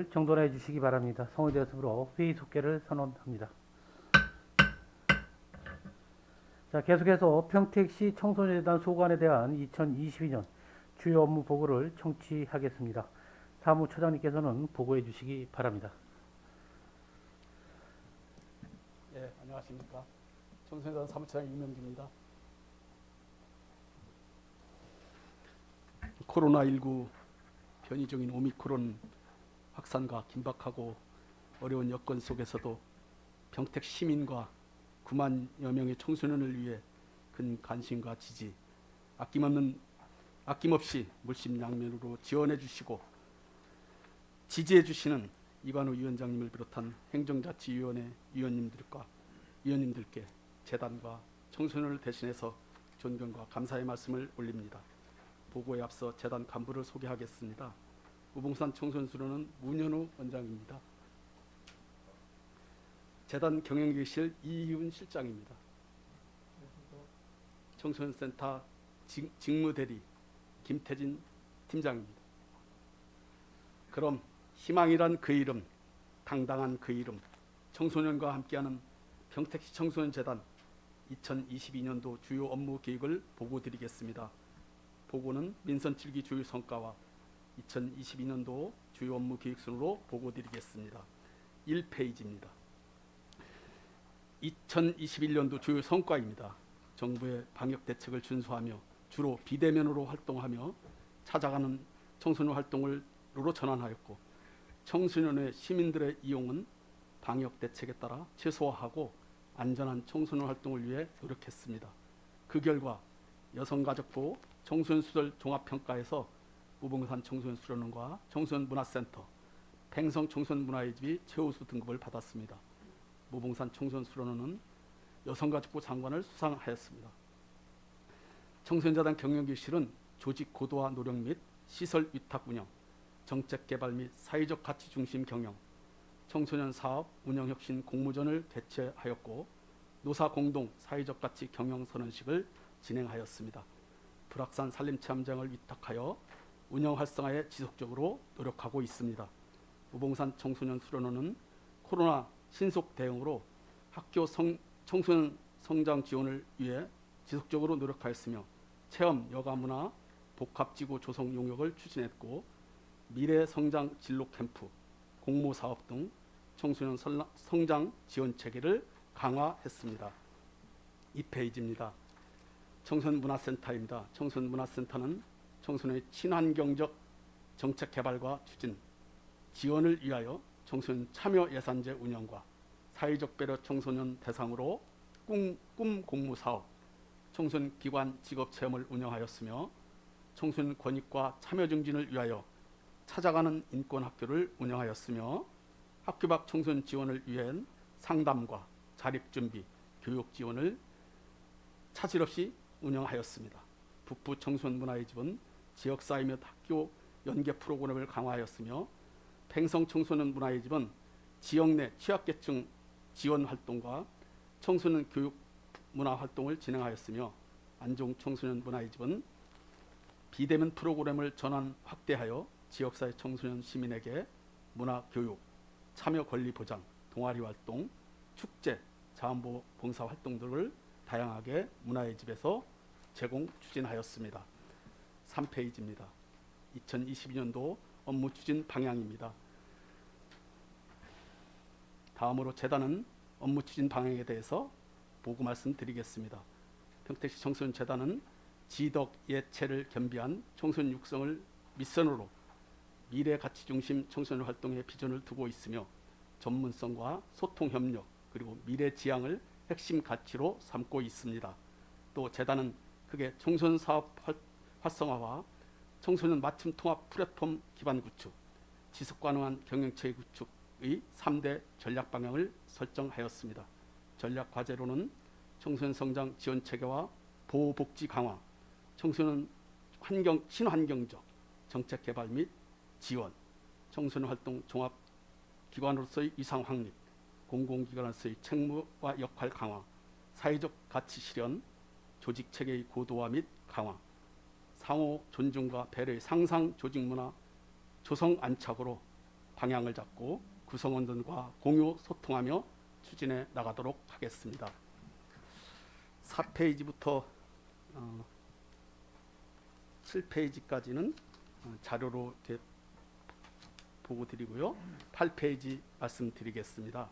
자리를 정돈해 주시기 바랍니다. 성의되었으므로 회의 속개를 선언합니다. 자, 계속해서 평택시 청소년재단 소관에 대한 2022년 주요 업무 보고를 청취하겠습니다. 사무처장님께서는 보고해 주시기 바랍니다. 예, 안녕하십니까. 청소년재단 사무처장 이명기입니다. 코로나19 변이 중인 오미크론 확산과 긴박하고 어려운 여건 속에서도 평택 시민과 9만여 명의 청소년을 위해 큰 관심과 지지, 아낌없이 물심양면으로 지원해 주시고 지지해 주시는 이관우 위원장님을 비롯한 행정자치위원회 위원님들께 재단과 청소년을 대신해서 존경과 감사의 말씀을 올립니다. 보고에 앞서 재단 간부를 소개하겠습니다. 우봉산 청소년수련원 문현우 원장입니다. 재단 경영기획실 이희훈 실장입니다. 청소년센터 직무대리 김태진 팀장입니다. 그럼 희망이란 그 이름, 당당한 그 이름, 청소년과 함께하는 평택시 청소년재단 2022년도 주요 업무 계획을 보고드리겠습니다. 보고는 민선 7기 주요 성과와 2022년도 주요 업무 계획 순으로 보고드리겠습니다. 1페이지입니다. 2021년도 주요 성과입니다. 정부의 방역 대책을 준수하며 주로 비대면으로 활동하며 찾아가는 청소년 활동으로 전환하였고, 청소년의 시민들의 이용은 방역 대책에 따라 최소화하고 안전한 청소년 활동을 위해 노력했습니다. 그 결과 여성가족부 청소년수련 종합평가에서 우봉산 청소년수련원과 청소년문화센터, 팽성 청소년문화예집이 최우수 등급을 받았습니다. 우봉산 청소년수련원은 여성가족부 장관을 수상하였습니다. 청소년재단 경영기획실은 조직 고도화 노력 및 시설 위탁 운영, 정책 개발 및 사회적 가치 중심 경영, 청소년 사업 운영 혁신 공모전을 개최하였고, 노사 공동 사회적 가치 경영 선언식을 진행하였습니다. 불확산 산림 체험장을 위탁하여 운영 활성화에 지속적으로 노력하고 있습니다. 우봉산 청소년 수련원은 코로나 신속 대응으로 학교 청소년 성장 지원을 위해 지속적으로 노력하였으며, 체험 여가문화 복합지구 조성 용역을 추진했고, 미래 성장 진로 캠프, 공모 사업 등 청소년 성장 지원 체계를 강화했습니다. 2페이지입니다. 청소년문화센터입니다. 청소년문화센터는 청소년의 친환경적 정책 개발과 추진, 지원을 위하여 청소년 참여 예산제 운영과 사회적 배려 청소년 대상으로 꿈 공모 사업, 청소년 기관 직업 체험을 운영하였으며, 청소년 권익과 참여 증진을 위하여 찾아가는 인권 학교를 운영하였으며, 학교 밖 청소년 지원을 위한 상담과 자립 준비, 교육 지원을 차질 없이 운영하였습니다. 북부 청소년 문화의 집은 지역사회 및 학교 연계 프로그램을 강화하였으며, 팽성 청소년 문화의 집은 지역 내 취약계층 지원 활동과 청소년 교육 문화 활동을 진행하였으며, 안종 청소년 문화의 집은 비대면 프로그램을 전환 확대하여 지역사회 청소년 시민에게 문화 교육, 참여 권리 보장, 동아리 활동, 축제, 자원보호 봉사 활동들을 다양하게 문화의 집에서 제공 추진하였습니다. 3페이지입니다. 2022년도 업무 추진 방향입니다. 다음으로 재단은 업무 추진 방향에 대해서 보고 말씀드리겠습니다. 평택시 청소년재단은 지덕 예체를 겸비한 청소년 육성을 미션으로 미래 가치 중심 청소년 활동의 비전을 두고 있으며, 전문성과 소통 협력 그리고 미래 지향을 핵심 가치로 삼고 있습니다. 또 재단은 크게 청소년 사업 활성화와 청소년 맞춤 통합 플랫폼 기반 구축, 지속 가능한 경영체계 구축의 3대 전략 방향을 설정하였습니다. 전략 과제로는 청소년 성장 지원 체계와 보호 복지 강화, 청소년 신환경적 정책 개발 및 지원, 청소년 활동 종합 기관으로서의 위상 확립, 공공기관으로서의 책무와 역할 강화, 사회적 가치 실현, 조직 체계의 고도화 및 강화, 상호 존중과 배려의 상상 조직 문화 조성 안착으로 방향을 잡고 구성원들과 공유 소통하며 추진해 나가도록 하겠습니다. 4페이지부터 7페이지까지는 자료로 이렇게 보고 드리고요. 8페이지 말씀드리겠습니다.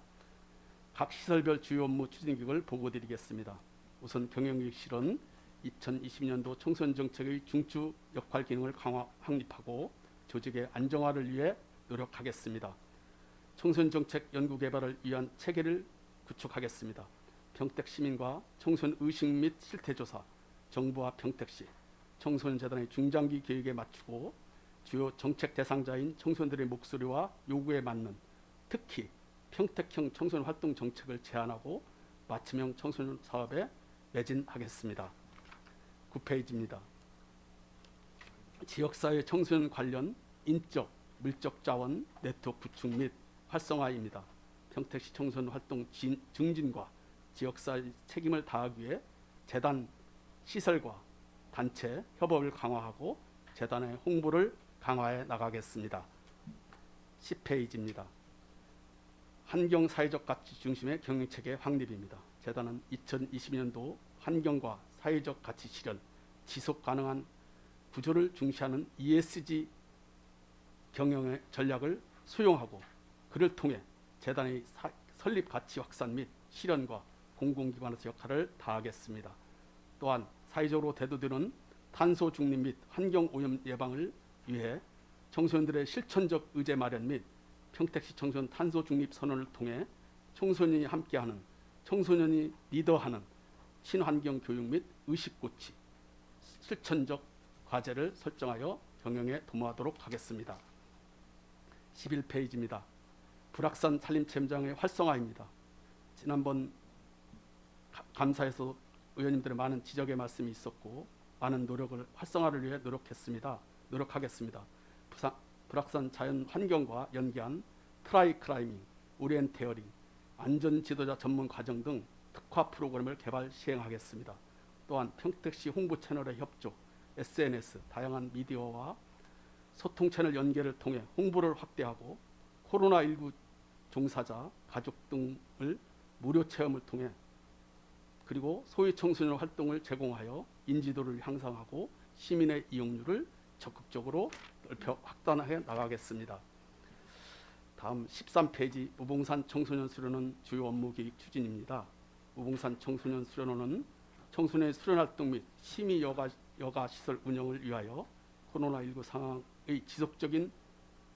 각 시설별 주요 업무 추진계획을 보고 드리겠습니다. 우선 경영기획 실은 2020년도 청소년 정책의 중추 역할 기능을 확립하고 조직의 안정화를 위해 노력하겠습니다. 청소년 정책 연구 개발을 위한 체계를 구축하겠습니다. 평택 시민과 청소년 의식 및 실태 조사, 정부와 평택시, 청소년 재단의 중장기 계획에 맞추고 주요 정책 대상자인 청소년들의 목소리와 요구에 맞는 특히 평택형 청소년 활동 정책을 제안하고 맞춤형 청소년 사업에 매진하겠습니다. 9페이지입니다. 지역사회 청소년 관련 인적, 물적 자원 네트워크 구축 및 활성화입니다. 평택시 청소년 활동 증진과 지역사회 책임을 다하기 위해 재단 시설과 단체 협업을 강화하고 재단의 홍보를 강화해 나가겠습니다. 10페이지입니다. 환경사회적 가치 중심의 경영체계 확립입니다. 재단은 2020년도 환경과 사회적 가치 실현, 지속가능한 구조를 중시하는 ESG 경영의 전략을 수용하고 그를 통해 재단의 설립 가치 확산 및 실현과 공공기관에서 역할을 다하겠습니다. 또한 사회적으로 대두되는 탄소 중립 및 환경 오염 예방을 위해 청소년들의 실천적 의제 마련 및 평택시 청소년 탄소 중립 선언을 통해 청소년이 함께하는 청소년이 리더하는 친환경 교육 및 의식 고치, 실천적 과제를 설정하여 경영에 도모하도록 하겠습니다. 11페이지입니다. 불악산 산림체험장의 활성화입니다. 지난번 감사에서 의원님들의 많은 지적의 말씀이 있었고 많은 노력을 활성화를 위해 노력하겠습니다. 불악산 자연 환경과 연계한 트라이 클라이밍, 오리엔테어링, 안전 지도자 전문 과정 등 특화 프로그램을 개발 시행하겠습니다. 또한 평택시 홍보 채널의 협조, SNS, 다양한 미디어와 소통 채널 연계를 통해 홍보를 확대하고 코로나19 종사자, 가족 등을 무료 체험을 통해 그리고 소외 청소년 활동을 제공하여 인지도를 향상하고 시민의 이용률을 적극적으로 넓혀 확단해 나가겠습니다. 다음 13페이지 우봉산 청소년 수련원 주요 업무 계획 추진입니다. 우봉산 청소년 수련원은 청소년의 수련 활동 및 심의 여가 시설 운영을 위하여 코로나19 상황의 지속적인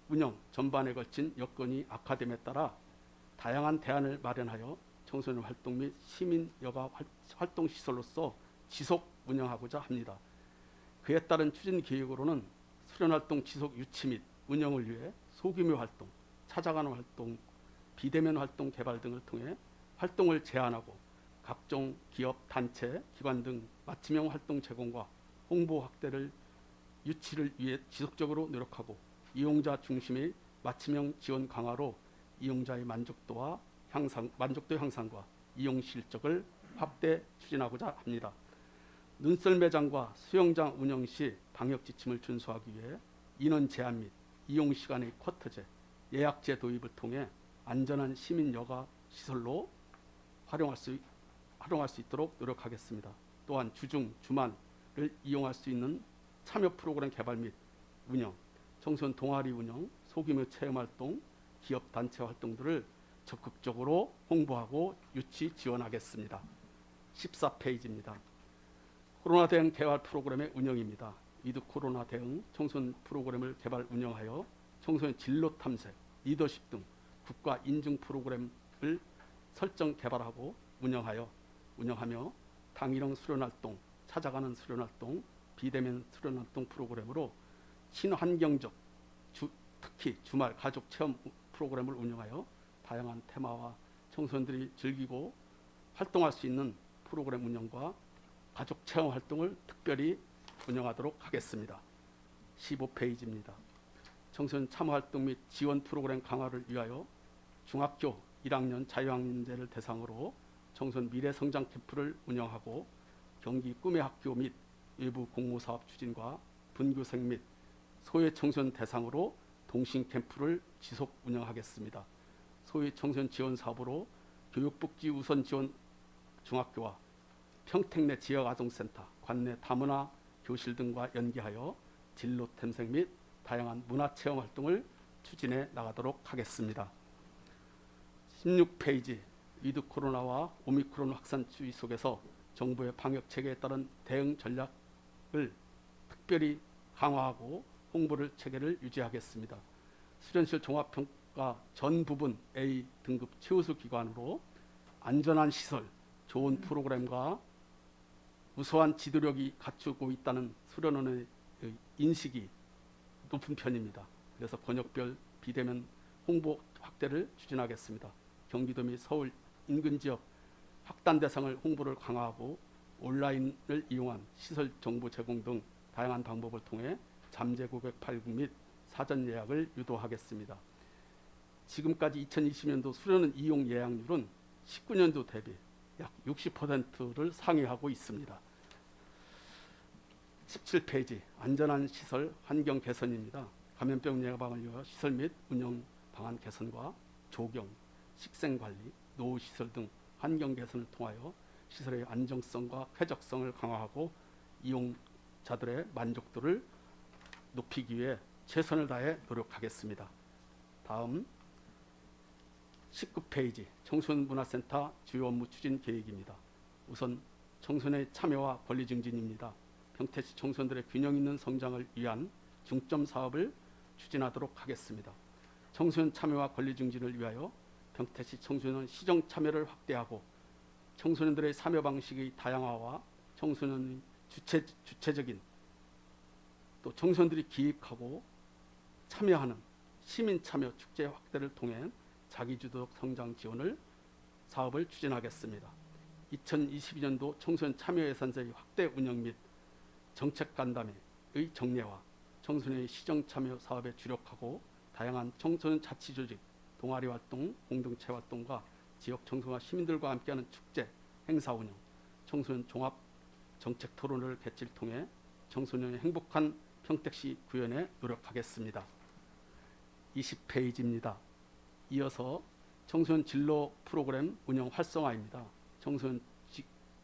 운영 전반에 걸친 여건이 악화됨에 따라 다양한 대안을 마련하여 청소년 활동 및 시민 여가 활동 시설로서 지속 운영하고자 합니다. 그에 따른 추진 계획으로는 수련 활동 지속 유치 및 운영을 위해 소규모 활동, 찾아가는 활동, 비대면 활동 개발 등을 통해 활동을 제한하고 각종 기업, 단체, 기관 등 맞춤형 활동 제공과 홍보 확대를 유치를 위해 지속적으로 노력하고 이용자 중심의 맞춤형 지원 강화로 이용자의 만족도 향상과 이용 실적을 확대 추진하고자 합니다. 눈썰 매장과 수영장 운영 시 방역 지침을 준수하기 위해 인원 제한 및 이용 시간의 쿼터제, 예약제 도입을 통해 안전한 시민 여가 시설로 활용할 수 있도록 노력하겠습니다. 또한 주중, 주말을 이용할 수 있는 참여 프로그램 개발 및 운영, 청소년 동아리 운영, 소규모 체험 활동, 기업 단체 활동들을 적극적으로 홍보하고 유치 지원하겠습니다. 14페이지입니다. 코로나 대응 개발 프로그램의 운영입니다. 위드 코로나 대응 청소년 프로그램을 개발 운영하여 청소년 진로 탐색, 리더십 등 국가 인증 프로그램을 설정 개발하고 운영하며 당일형 수련 활동, 찾아가는 수련 활동, 비대면 수련 활동 프로그램으로 친환경적 특히 주말 가족 체험 프로그램을 운영하여 다양한 테마와 청소년들이 즐기고 활동할 수 있는 프로그램 운영과 가족 체험 활동을 특별히 운영하도록 하겠습니다. 15페이지입니다. 청소년 참여 활동 및 지원 프로그램 강화를 위하여 중학교 1학년 자유학년제를 대상으로 청소년 미래성장 캠프를 운영하고 경기 꿈의 학교 및 외부 공모사업 추진과 분교생 및 소외 청소년 대상으로 동신 캠프를 지속 운영하겠습니다. 소위 청소년 지원 사업으로 교육복지 우선 지원 중학교와 평택 내 지역아동센터, 관내 다문화 교실 등과 연계하여 진로 탐색 및 다양한 문화체험 활동을 추진해 나가도록 하겠습니다. 16페이지, 위드 코로나와 오미크론 확산 추이 속에서 정부의 방역 체계에 따른 대응 전략을 특별히 강화하고 홍보를 체계를 유지하겠습니다. 수련실 종합평가 전 부분 A 등급 최우수 기관으로 안전한 시설, 좋은 프로그램과 우수한 지도력이 갖추고 있다는 수련원의 인식이 높은 편입니다. 그래서 권역별 비대면 홍보 확대를 추진하겠습니다. 경기도 및 서울 인근 지역 확단 대상을 홍보를 강화하고 온라인을 이용한 시설 정보 제공 등 다양한 방법을 통해 잠재 고객 발굴 및 사전 예약을 유도하겠습니다. 지금까지 2020년도 수련원 이용 예약률은 19년도 대비 약 60%를 상회하고 있습니다. 17페이지, 안전한 시설 환경 개선입니다. 감염병 예방을 위하여 시설 및 운영 방안 개선과 조경, 식생관리, 노후시설 등 환경 개선을 통하여 시설의 안정성과 쾌적성을 강화하고 이용자들의 만족도를 높이기 위해 최선을 다해 노력하겠습니다. 다음 19페이지, 청소년 문화센터 주요 업무 추진 계획입니다. 우선 청소년의 참여와 권리 증진입니다. 평택시 청소년들의 균형 있는 성장을 위한 중점 사업을 추진하도록 하겠습니다. 청소년 참여와 권리 증진을 위하여 평택시 청소년 시정 참여를 확대하고 청소년들의 참여 방식의 다양화와 청소년의 주체적인 또 청소년들이 기획하고 참여하는 시민 참여 축제 확대를 통해 자기주도적 성장 지원을 사업을 추진하겠습니다. 2022년도 청소년 참여 예산제의 확대 운영 및 정책 간담회의 정례와 청소년의 시정 참여 사업에 주력하고 다양한 청소년 자치 조직, 동아리 활동, 공동체 활동과 지역 청소년과 시민들과 함께하는 축제, 행사 운영, 청소년 종합 정책 토론을 개최를 통해 청소년의 행복한 평택시 구현에 노력하겠습니다. 20페이지입니다. 이어서 청소년 진로 프로그램 운영 활성화입니다. 청소년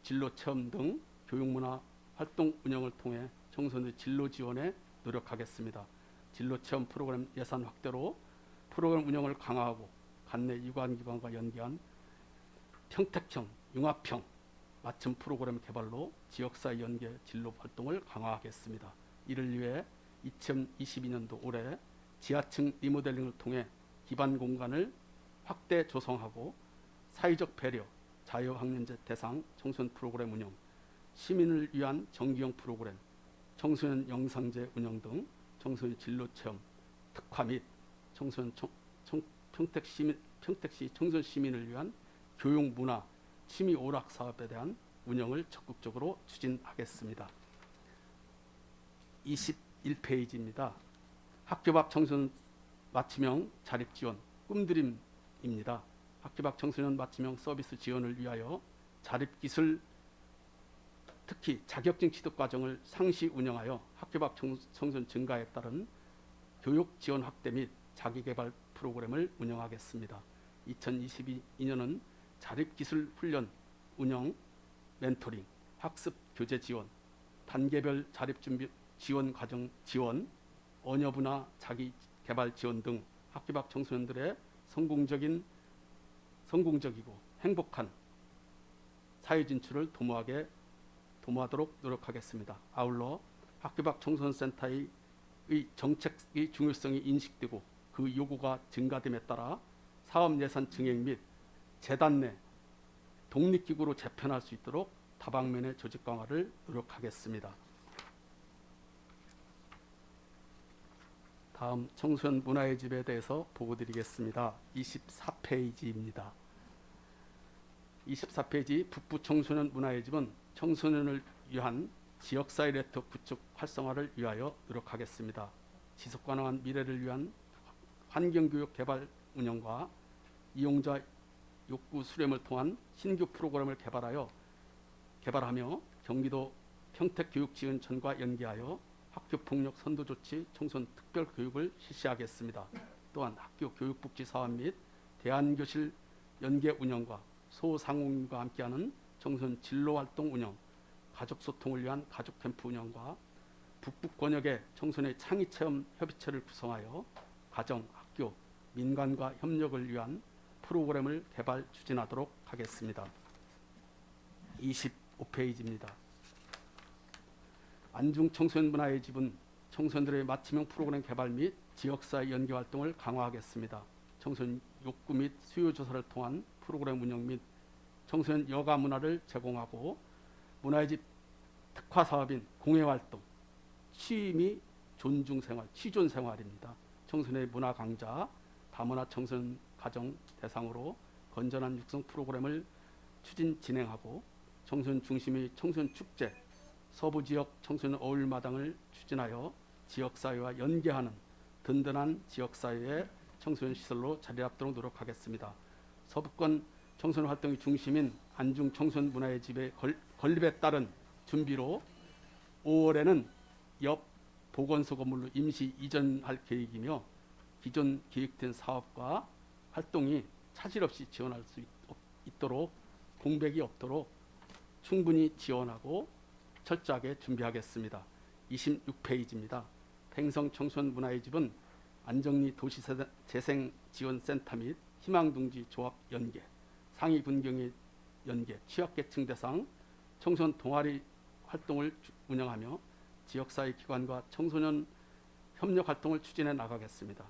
진로 체험 등 교육문화 활동 운영을 통해 청소년의 진로 지원에 노력하겠습니다. 진로 체험 프로그램 예산 확대로 프로그램 운영을 강화하고 관내 유관기관과 연계한 평택형, 융합형 맞춤 프로그램 개발로 지역사회 연계 진로 활동을 강화하겠습니다. 이를 위해 2022년도 올해 지하층 리모델링을 통해 기반 공간을 확대 조성하고 사회적 배려, 자유학년제 대상 청소년 프로그램 운영, 시민을 위한 정기형 프로그램, 청소년 영상제 운영 등 청소년 진로 체험, 특화 및 청소년 평택시 청소년 시민을 위한 교육 문화 취미 오락 사업에 대한 운영을 적극적으로 추진하겠습니다. 21페이지입니다. 학교 밖 청소년 맞춤형 자립 지원 꿈드림입니다. 학교 밖 청소년 맞춤형 서비스 지원을 위하여 자립 기술 특히 자격증 취득 과정을 상시 운영하여 학교 밖 청소년 증가에 따른 교육 지원 확대 및 자기개발 프로그램을 운영하겠습니다. 2022년은 자립기술 훈련, 운영, 멘토링, 학습 교재 지원, 단계별 자립준비 지원 과정 지원, 언어분야 자기개발 지원 등 학교 밖 청소년들의 성공적이고 행복한 사회 진출을 도모하도록 노력하겠습니다. 아울러 학교 밖 청소년센터의 정책의 중요성이 인식되고 그 요구가 증가됨에 따라 사업 예산 증액 및 재단 내 독립기구로 재편할 수 있도록 다방면의 조직 강화를 노력하겠습니다. 다음 청소년 문화의 집에 대해서 보고드리겠습니다. 24페이지입니다. 24페이지 북부 청소년 문화의 집은 청소년을 위한 지역사회 네트워크 구축 활성화를 위하여 노력하겠습니다. 지속가능한 미래를 위한 환경교육 개발 운영과 이용자 욕구 수렴을 통한 신규 프로그램을 개발하며 경기도 평택교육지원청과 연계하여 학교폭력 선도조치 청소년 특별교육을 실시하겠습니다. 또한 학교 교육복지 사업 및 대안교실 연계 운영과 소상공인과 함께하는 청소년 진로활동 운영, 가족소통을 위한 가족캠프 운영과 북북 권역의 청소년의 창의체험 협의체를 구성하여 가정, 학교, 민간과 협력을 위한 프로그램을 개발 추진하도록 하겠습니다. 25페이지입니다. 안중 청소년 문화의 집은 청소년들의 맞춤형 프로그램 개발 및 지역사회 연계 활동을 강화하겠습니다. 청소년 욕구 및 수요 조사를 통한 프로그램 운영 및 청소년 여가 문화를 제공하고 문화의 집 특화 사업인 공예 활동, 취미 존중 생활, 취존 생활입니다. 청소년의 문화 강좌, 다문화 청소년 가정 대상으로 건전한 육성 프로그램을 추진 진행하고 청소년 중심의 청소년 축제, 서부 지역 청소년 어울마당을 추진하여 지역사회와 연계하는 든든한 지역사회의 청소년 시설로 자리잡도록 노력하겠습니다. 서부권 청소년 활동의 중심인 안중 청소년 문화의 집의 건립에 따른 준비로 5월에는 옆 보건소 건물로 임시 이전할 계획이며 기존 계획된 사업과 활동이 차질 없이 지원할 수 있도록 공백이 없도록 충분히 지원하고 철저하게 준비하겠습니다. 26페이지입니다. 팽성 청소년 문화의 집은 안정리 도시재생지원센터 및 희망둥지 조합 연계, 상위 분경의 연계, 취약계층 대상 청소년 동아리 활동을 운영하며 지역사회 기관과 청소년 협력 활동을 추진해 나가겠습니다.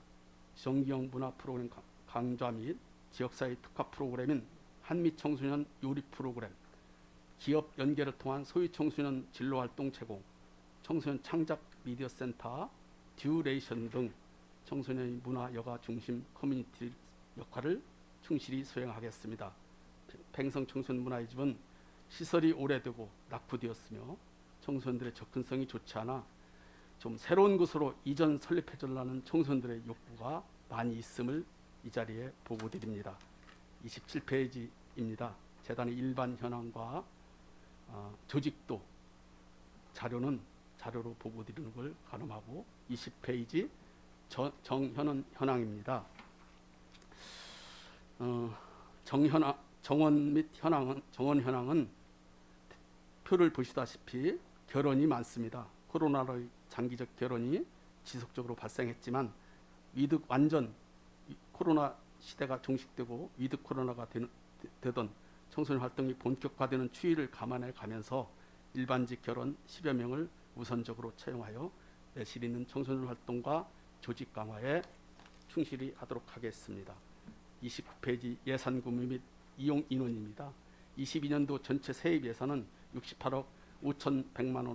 정기형 문화 프로그램 강좌 및 지역사회 특화 프로그램인 한미 청소년 요리 프로그램, 기업 연계를 통한 소위 청소년 진로활동 제공, 청소년 창작 미디어 센터, 듀레이션 등 청소년의 문화 여가 중심 커뮤니티 역할을 충실히 수행하겠습니다. 팽성 청소년 문화의 집은 시설이 오래되고 낙후되었으며 청소년들의 접근성이 좋지 않아 좀 새로운 곳으로 이전 설립해달라는 청소년들의 욕구가 많이 있음을 이 자리에 보고드립니다. 27페이지입니다. 재단의 일반 현황과 조직도 자료로 보고드리는 걸 가늠하고 20페이지 정현원 현황입니다. 정원 및 정원 현황은 표를 보시다시피 결혼이 많습니다. 코로나로 장기적 결혼이 지속적으로 발생했지만 완전 코로나 시대가 종식되고 위드 코로나가 되던 청소년 활동이 본격화되는 추이를 감안해 가면서 일반직 결혼 10여 명을 우선적으로 채용하여 내실 있는 청소년 활동과 조직 강화에 충실히 하도록 하겠습니다. 29페이지 예산 구매 및 이용 인원입니다. 22년도 전체 세입 예산은 68억 5,100만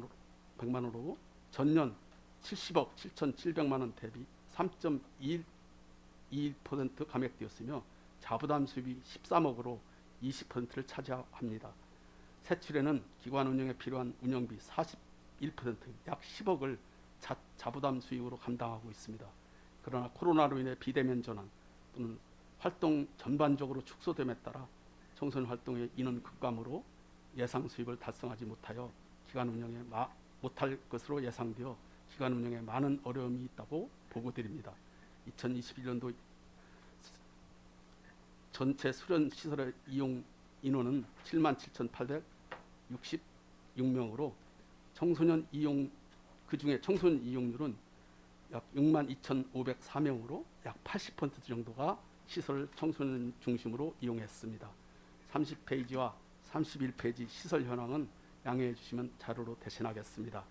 원으로 전년 70억 7,700만 원 대비 3.21% 감액되었으며 자부담 수입이 13억으로 20%를 차지합니다. 세출에는 기관 운영에 필요한 운영비 41%, 약 10억을 자부담 수입으로 감당하고 있습니다. 그러나 코로나로 인해 비대면 전환 또는 활동 전반적으로 축소됨에 따라 청소년 활동의 인원 급감으로 예상 수입을 달성하지 못하여 기관 운영에 못할 것으로 예상되어 기관 운영에 많은 어려움이 있다고 보고드립니다. 2021년도 전체 수련 시설의 이용 인원은 77,866명으로 청소년 이용 그중에 청소년 이용률은 약 62,504명으로 약 80% 정도가 시설 청소년 중심으로 이용했습니다. 30페이지와 31페이지 시설 현황은 양해해 주시면 자료로 대신하겠습니다.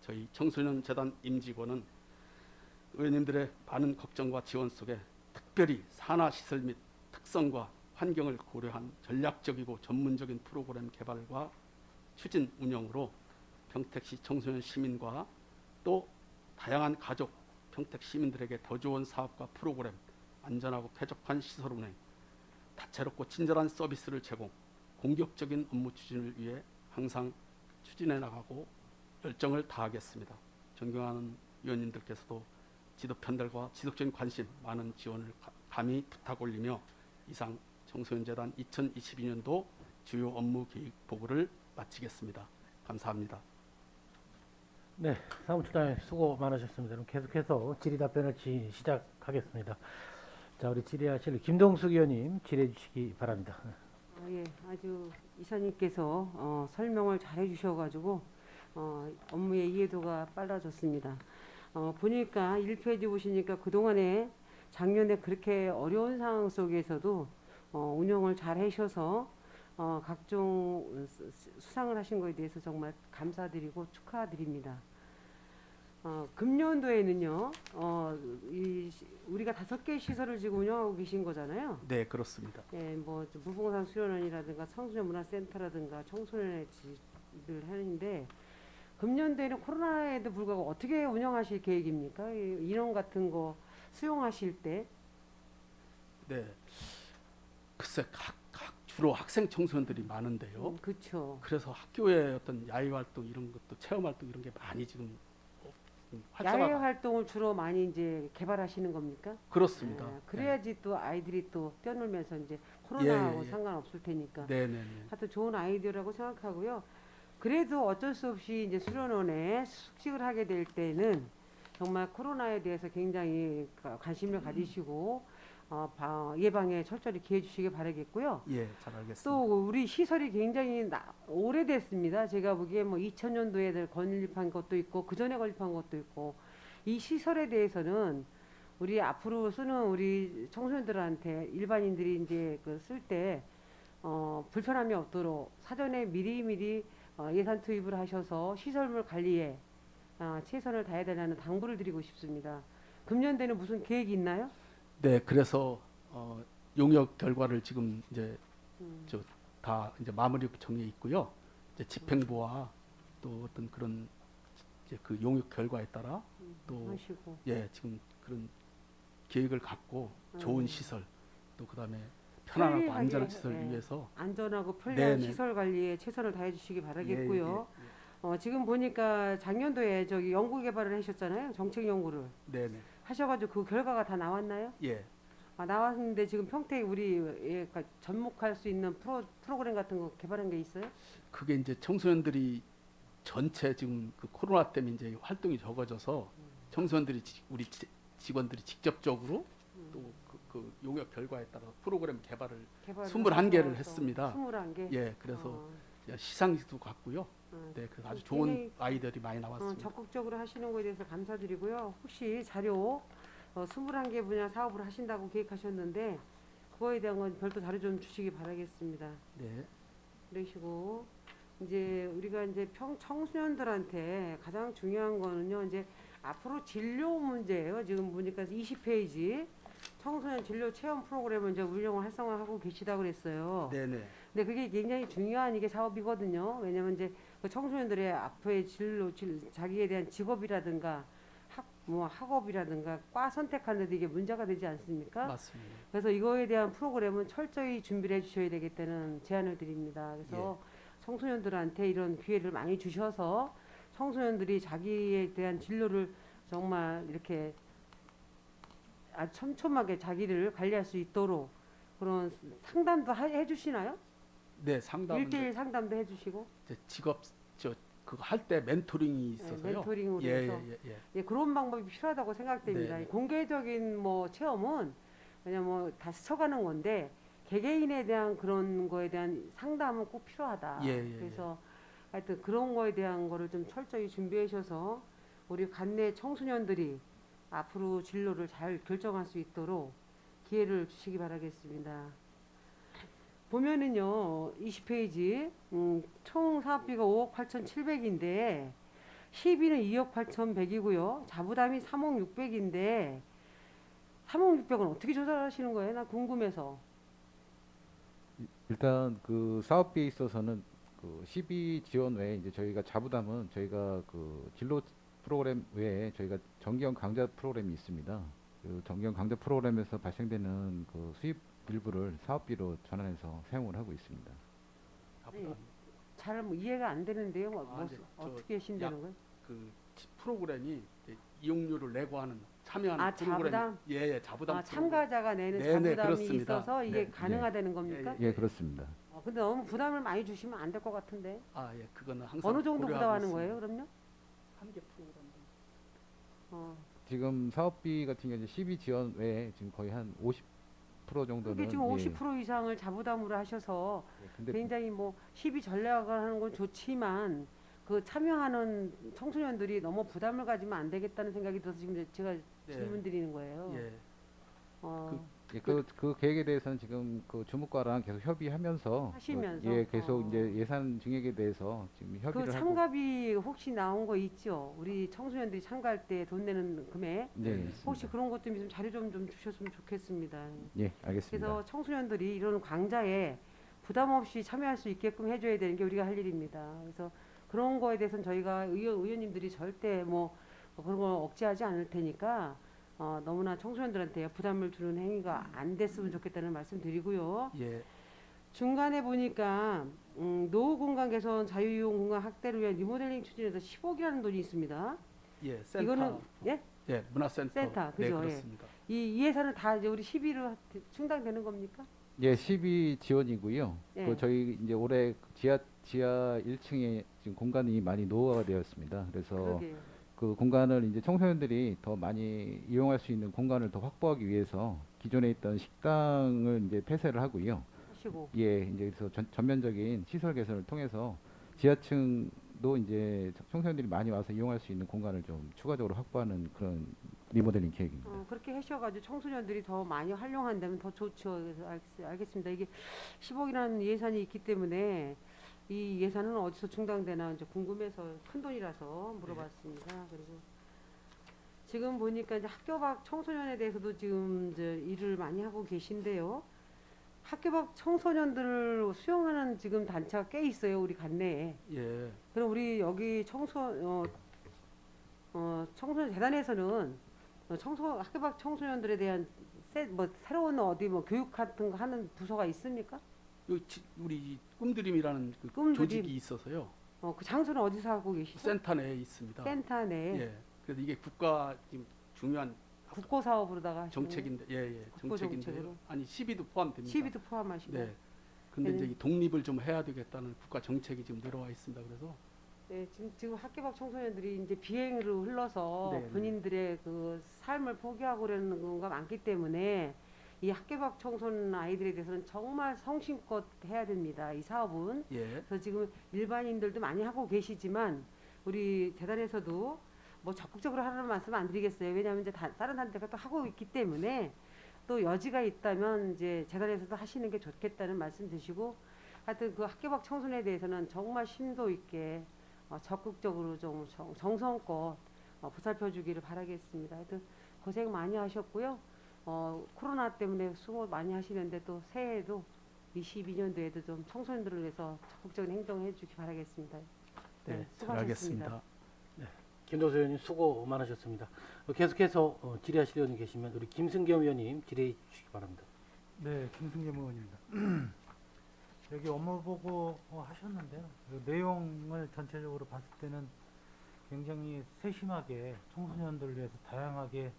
저희 청소년 재단 임직원은 의원님들의 많은 걱정과 지원 속에 특별히 산하 시설 및 특성과 환경을 고려한 전략적이고 전문적인 프로그램 개발과 추진 운영으로 평택시 청소년 시민과 또 다양한 가족 평택 시민들에게 더 좋은 사업과 프로그램, 안전하고 쾌적한 시설 운행, 다채롭고 친절한 서비스를 제공, 공격적인 업무 추진을 위해 항상 추진해 나가고 열정을 다하겠습니다. 존경하는 위원님들께서도 지도 편달과 지속적인 관심, 많은 지원을 감히 부탁 올리며 이상 청소년재단 2022년도 주요 업무 계획 보고를 마치겠습니다. 감사합니다. 네, 사무처장님 수고 많으셨습니다. 그럼 계속해서 질의 답변을 시작하겠습니다. 자, 우리 질의하실 김동숙 의원님 질의해 주시기 바랍니다. 예, 아주 이사님께서 설명을 잘 해주셔가지고 업무의 이해도가 빨라졌습니다. 보니까 1페이지 보시니까 그동안에 작년에 그렇게 어려운 상황 속에서도 운영을 잘 하셔서 각종 수상을 하신 것에 대해서 정말 감사드리고 축하드립니다. 금년도에는요, 우리가 5개 시설을 지금 운영하고 계신 거잖아요. 네, 그렇습니다. 예, 뭐 무봉산 수련원이라든가 청소년 문화센터라든가 청소년의 집을 하는데 금년도에는 코로나에도 불구하고 어떻게 운영하실 계획입니까? 이 인원 같은 거 수용하실 때. 네, 글쎄 주로 학생 청소년들이 많은데요. 그렇죠. 그래서 학교의 어떤 야외 활동 이런 것도 체험 활동 이런 게 많이 지금 야외 활성화가 활동을 주로 많이 이제 개발하시는 겁니까? 그렇습니다. 예, 그래야지 또 아이들이 또 뛰어놀면서 이제 코로나하고 예. 상관없을 테니까. 네, 네, 네. 하여튼 좋은 아이디어라고 생각하고요. 그래도 어쩔 수 없이 이제 수련원에 숙식을 하게 될 때는 정말 코로나에 대해서 굉장히 관심을 가지시고 예방에 철저히 기해 주시기 바라겠고요. 예, 잘 알겠습니다. 또 우리 시설이 굉장히 오래됐습니다. 제가 보기에 뭐 2000년도에 건립한 것도 있고 그 전에 건립한 것도 있고 이 시설에 대해서는 우리 앞으로 쓰는 우리 청소년들한테 일반인들이 이제 쓸 때 불편함이 없도록 사전에 미리미리 예산 투입을 하셔서 시설물 관리에 최선을 다해야 되라는 당부를 드리고 싶습니다. 금년대는 무슨 계획이 있나요? 네, 그래서 용역 결과를 지금 이제 음. 다 이제 마무리 정리해 있고요. 이제 집행부와 또 어떤 그런 이제 그 용역 결과에 따라 또 하시고. 예, 지금 그런 계획을 갖고 좋은 시설 또 그다음에 편안하고 편리하게, 안전한 시설 예. 위해서 안전하고 편리한 네네. 시설 관리에 최선을 다해 주시기 바라겠고요. 예, 예, 지금 보니까 작년도에 저기 연구 개발을 하셨잖아요. 정책 연구를 네, 네. 하셔가지고 그 결과가 다 나왔나요? 예. 나왔는데 지금 평택 우리 접목할 수 있는 프로그램 같은 거 개발한 게 있어요? 그게 이제 청소년들이 전체 지금 그 코로나 때문에 이제 활동이 적어져서 청소년들이 우리 직원들이 직접적으로 또 그 용역 결과에 따라 프로그램 개발을 21개를 했습니다. 21개. 예, 그래서 시상식도 갔고요. 네, 그래서 아주 좋은 아이들이 많이 나왔습니다. 적극적으로 하시는 거에 대해서 감사드리고요. 혹시 자료 21개 분야 사업을 하신다고 계획하셨는데 그거에 대한 건 별도 자료 좀 주시기 바라겠습니다. 네, 그러시고 이제 우리가 이제 청소년들한테 가장 중요한 거는요. 이제 앞으로 진료 문제예요. 지금 보니까 20페이지 청소년 진료 체험 프로그램을 이제 운영을 활성화하고 계시다고 그랬어요. 네, 네, 근데 그게 굉장히 중요한 이게 사업이거든요. 왜냐면 이제 그 청소년들의 앞으로의 자기에 대한 직업이라든가 학업이라든가 과 선택하는데 이게 문제가 되지 않습니까? 맞습니다. 그래서 이거에 대한 프로그램은 철저히 준비를 해주셔야 되겠다는 제안을 드립니다. 그래서 청소년들한테 이런 기회를 많이 주셔서 청소년들이 자기에 대한 진로를 정말 이렇게 아주 촘촘하게 자기를 관리할 수 있도록 그런 상담도 해주시나요? 네, 상담 1대1 상담도 해주시고 직업 그거 할 때 멘토링이 있어서요. 멘토링으로 예, 해서 예, 예, 예. 예, 그런 방법이 필요하다고 생각됩니다. 네. 공개적인 뭐 체험은 그냥 뭐 다 스쳐가는 건데 개개인에 대한 그런 거에 대한 상담은 꼭 필요하다. 예, 예, 그래서 하여튼 그런 거에 대한 거를 좀 철저히 준비해 주셔서 우리 관내 청소년들이 앞으로 진로를 잘 결정할 수 있도록 기회를 주시기 바라겠습니다. 보면은요 20페이지 총 사업비가 5억 8,700인데 시비는 2억 8,100이고요. 자부담이 3억 600인데 3억 600은 어떻게 조달하시는 거예요? 나 궁금해서. 일단 그 사업비에 있어서는 그 시비 지원 외에 이제 저희가 자부담은 저희가 그 진로 프로그램 외에 저희가 정기형 강좌 프로그램이 있습니다. 그 정기형 강좌 프로그램에서 발생되는 그 수입 일부를 사업비로 전환해서 사용을 하고 있습니다. 아니, 잘 이해가 안 되는데요. 이제 어떻게 하신다는 거예요? 그 프로그램이 이제 이용료를 내고 하는 참여하는 프로그램. 자부담? 예, 예, 자부담. 참가자가 내는 네네, 자부담이 그렇습니다. 있어서 이게 네. 가능하다는 겁니까? 예, 예, 그렇습니다. 근데 너무 부담을 많이 주시면 안 될 것 같은데. 아, 예, 그거는 항상 어느 정도 고려하고 부담하는 있습니다. 거예요, 그럼요? 한개 프로그램. 어, 지금 사업비 같은 경우 이제 12 지원 외에 지금 거의 한 50% 정도는 그게 지금 예, 50% 이상을 자부담으로 하셔서 예, 근데 굉장히 뭐 12 전략을 하는 건 좋지만 그 참여하는 청소년들이 너무 부담을 가지면 안 되겠다는 생각이 들어서 지금 제가 질문 드리는 거예요. 예. 어, 예, 그 계획에 대해서는 지금 그 주무과랑 계속 협의하면서 하시면서? 예, 계속 어. 이제 예산 증액에 대해서 지금 그 협의를 하고 참가비 혹시 나온 거 있죠? 우리 청소년들이 참가할 때 돈 내는 금액 네, 혹시 있습니다. 그런 것 좀 자료 좀 주셨으면 좋겠습니다. 예, 알겠습니다. 그래서 청소년들이 이런 광자에 부담 없이 참여할 수 있게끔 해줘야 되는 게 우리가 할 일입니다. 그래서 그런 거에 대해서는 저희가 의원님들이 절대 뭐 그런 거 억제하지 않을 테니까 너무나 청소년들한테 부담을 주는 행위가 안 됐으면 좋겠다는 말씀 드리고요. 예. 중간에 보니까 노후 공간 개선, 자유이용 공간 확대를 위한 리모델링 추진에서 10억이라는 돈이 있습니다. 예. 센터. 이거는 예? 예, 문화센터. 센터, 네, 그죠? 예. 그렇습니다. 이 예산은 다 이제 우리 12로 충당되는 겁니까? 예, 12 지원이고요. 예. 그 저희 이제 올해 지하 1층에 지금 공간이 많이 노후화가 되었습니다. 그래서 그러게요. 그 공간을 이제 청소년들이 더 많이 이용할 수 있는 공간을 더 확보하기 위해서 기존에 있던 식당을 이제 폐쇄를 하고요. 하시고. 예, 이제 그래서 전면적인 시설 개선을 통해서 지하층도 이제 청소년들이 많이 와서 이용할 수 있는 공간을 좀 추가적으로 확보하는 그런 리모델링 계획입니다. 그렇게 하셔가지고 청소년들이 더 많이 활용한다면 더 좋죠. 그래서 알겠습니다. 이게 10억이라는 예산이 있기 때문에 이 예산은 어디서 충당되나 이제 궁금해서 큰 돈이라서 물어봤습니다. 그리고 지금 보니까 이제 학교 밖 청소년에 대해서도 지금 이제 일을 많이 하고 계신데요. 학교 밖 청소년들을 수용하는 지금 단체가 꽤 있어요. 우리 관내에. 예. 그럼 우리 여기 청소년 재단에서는 학교 밖 청소년들에 대한 새로운 어디 뭐 교육 같은 거 하는 부서가 있습니까? 우리 꿈드림이라는 그 꿈드림. 조직이 있어서요. 그 장소는 어디서 하고 계시죠? 센터 내에 있습니다. 센터 내에 예. 그래서 이게 국가 지금 중요한 국고 사업으로다가 하시는 정책인데, 예, 국고 정책인데요. 정책으로? 아니 12도 포함됩니다. 시비도 포함하시고. 네. 근데 네. 이제 이 독립을 좀 해야 되겠다는 국가 정책이 지금 들어와 있습니다. 그래서 네, 지금 학교 밖 청소년들이 이제 비행으로 흘러서 네, 네. 본인들의 그 삶을 포기하고 그러는 경우가 많기 때문에 이 학교 밖 청소년 아이들에 대해서는 정말 성심껏 해야 됩니다. 이 사업은. 예. 그래서 지금 일반인들도 많이 하고 계시지만 우리 재단에서도 뭐 적극적으로 하라는 말씀 안 드리겠어요. 왜냐하면 이제 다른 단체가 또 하고 있기 때문에 또 여지가 있다면 이제 재단에서도 하시는 게 좋겠다는 말씀 드시고 하여튼 그 학교 밖 청소년에 대해서는 정말 심도 있게 적극적으로 좀 정성껏 보살펴 주기를 바라겠습니다. 하여튼 고생 많이 하셨고요. 코로나 때문에 수고 많이 하시는데 또 새해에도 22년도에도 좀 청소년들을 위해서 적극적인 행동을 해주기 바라겠습니다. 네, 잘 수고하셨습니다. 알겠습니다. 김동수 의원님 수고 많으셨습니다. 계속해서 질의하실 의원님 계시면 우리 김승겸 의원님 질의해 주시기 바랍니다. 네, 김승겸 의원입니다. 여기 업무 보고 하셨는데요. 그 내용을 전체적으로 봤을 때는 굉장히 세심하게 청소년들을 위해서 다양하게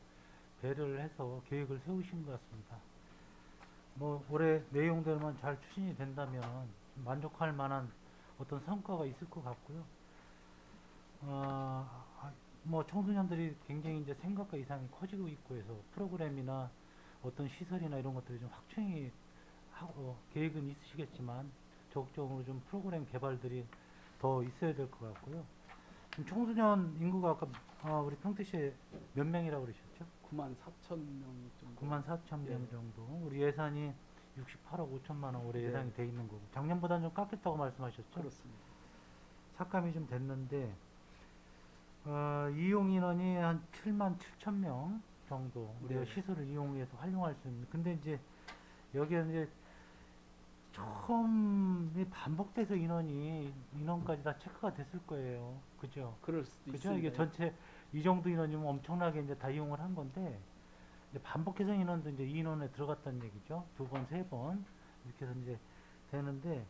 배려를 해서 계획을 세우신 것 같습니다. 뭐 올해 내용대로만 잘 추진이 된다면 만족할 만한 어떤 성과가 있을 것 같고요. 뭐 청소년들이 굉장히 이제 생각과 이상이 커지고 있고 해서 프로그램이나 어떤 시설이나 이런 것들이 좀 확충이 하고 계획은 있으시겠지만 적극적으로 좀 프로그램 개발들이 더 있어야 될 것 같고요. 지금 청소년 인구가 아까 우리 평택시에 몇 명이라고 그러셨죠? 9만 4천 명 정도. 9만 4천 명 예. 정도. 우리 예산이 68억 5천만 원 올해 네. 예상이 돼 있는 거고 작년보다는 좀 깎였다고 말씀하셨죠? 그렇습니다. 삭감이 좀 됐는데 이용 인원이 한 7만 7천 명 정도 우리가 네. 시설을 이용해서 활용할 수 있는. 근데 이제 여기에 이제 처음 반복돼서 인원까지 다 체크가 됐을 거예요. 그죠? 그럴 수도 그죠? 있습니다. 이게 전체 이 정도 인원이면 엄청나게 이제 다 이용을 한 건데 이제 반복해서 인원도 이제 이 인원에 들어갔다는 얘기죠. 2번, 3번 이렇게 해서 이제 되는데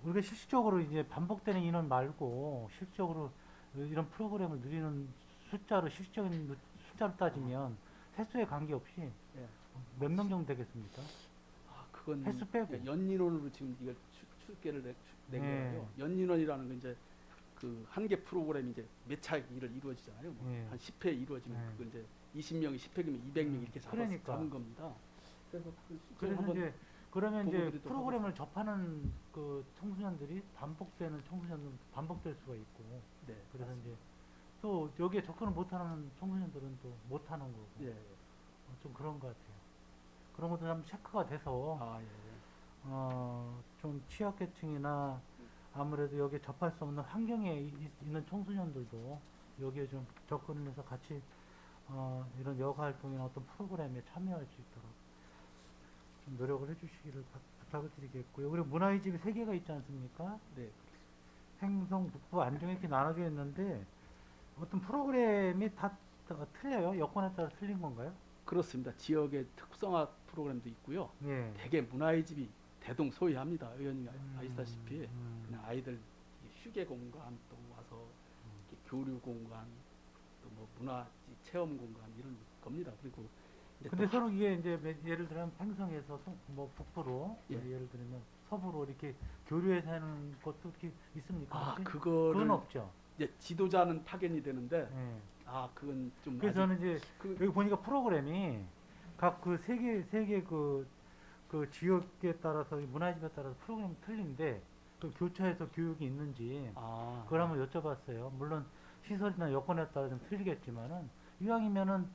우리가 실질적으로 이제 반복되는 인원 말고 실질적으로 이런 프로그램을 누리는 실질적인 숫자로 따지면 횟수에 관계없이 예. 몇 명 정도 되겠습니까? 그건 횟수 빼고. 연인원으로 지금 이걸 출계를 낸 네. 거예요. 연인원이라는 건 이제 그 한 개 프로그램이 이제 몇 차례를 이루어지잖아요. 뭐 예. 한 10회 이루어지면 네. 그거 이제 20명이 10회면 200명 이렇게 그러니까. 잡은 겁니다. 그래서 그 숫자를 그래서 한번 이제 그러면 보고 이제 드리도록 프로그램을 접하는 그 청소년들이 반복되는 청소년은 반복될 수가 있고 네, 그래서 맞습니다. 이제 또 여기에 접근을 못하는 청소년들은 또 못하는 거고 예, 예. 좀 그런 것 같아요. 그런 것도 좀 체크가 돼서 아, 예. 좀 취약계층이나 아무래도 여기에 접할 수 없는 환경에 있는 청소년들도 여기에 좀 접근을 해서 같이 이런 여가 활동이나 어떤 프로그램에 참여할 수 있도록 좀 노력을 해주시기를 부탁을 드리겠고요. 그리고 문화의 집이 3개가 있지 않습니까? 네. 행성, 북부, 안동 이렇게 나눠져 있는데 어떤 프로그램이 다 틀려요? 여건에 따라 틀린 건가요? 그렇습니다. 지역의 특성화 프로그램도 있고요. 예. 대개 문화의 집이 대동소이합니다. 의원님이 아시다시피 그냥 아이들 휴게 공간 또 와서 이렇게 교류 공간 또 뭐 문화 체험 공간 이런 겁니다. 그리고 이제 근데 또 서로 이게 이제 예를 들면 팽성에서 뭐 북부로 예. 예를 들면 서부로 이렇게 교류해서 하는 것도 이렇게 있습니까? 아 혹시? 그거를 그건 없죠. 이제 지도자는 파견이 되는데 예. 아 그건 좀 그래서 아직 저는 이제 그- 여기 보니까 프로그램이 각 그 세 개 그 지역에 따라서 이 문화집에 따라서 프로그램이 틀린데 그 교차해서 교육이 있는지 아 그걸 한번 여쭤봤어요. 물론 시설이나 여건에 따라 좀 틀리겠지만은 이왕이면은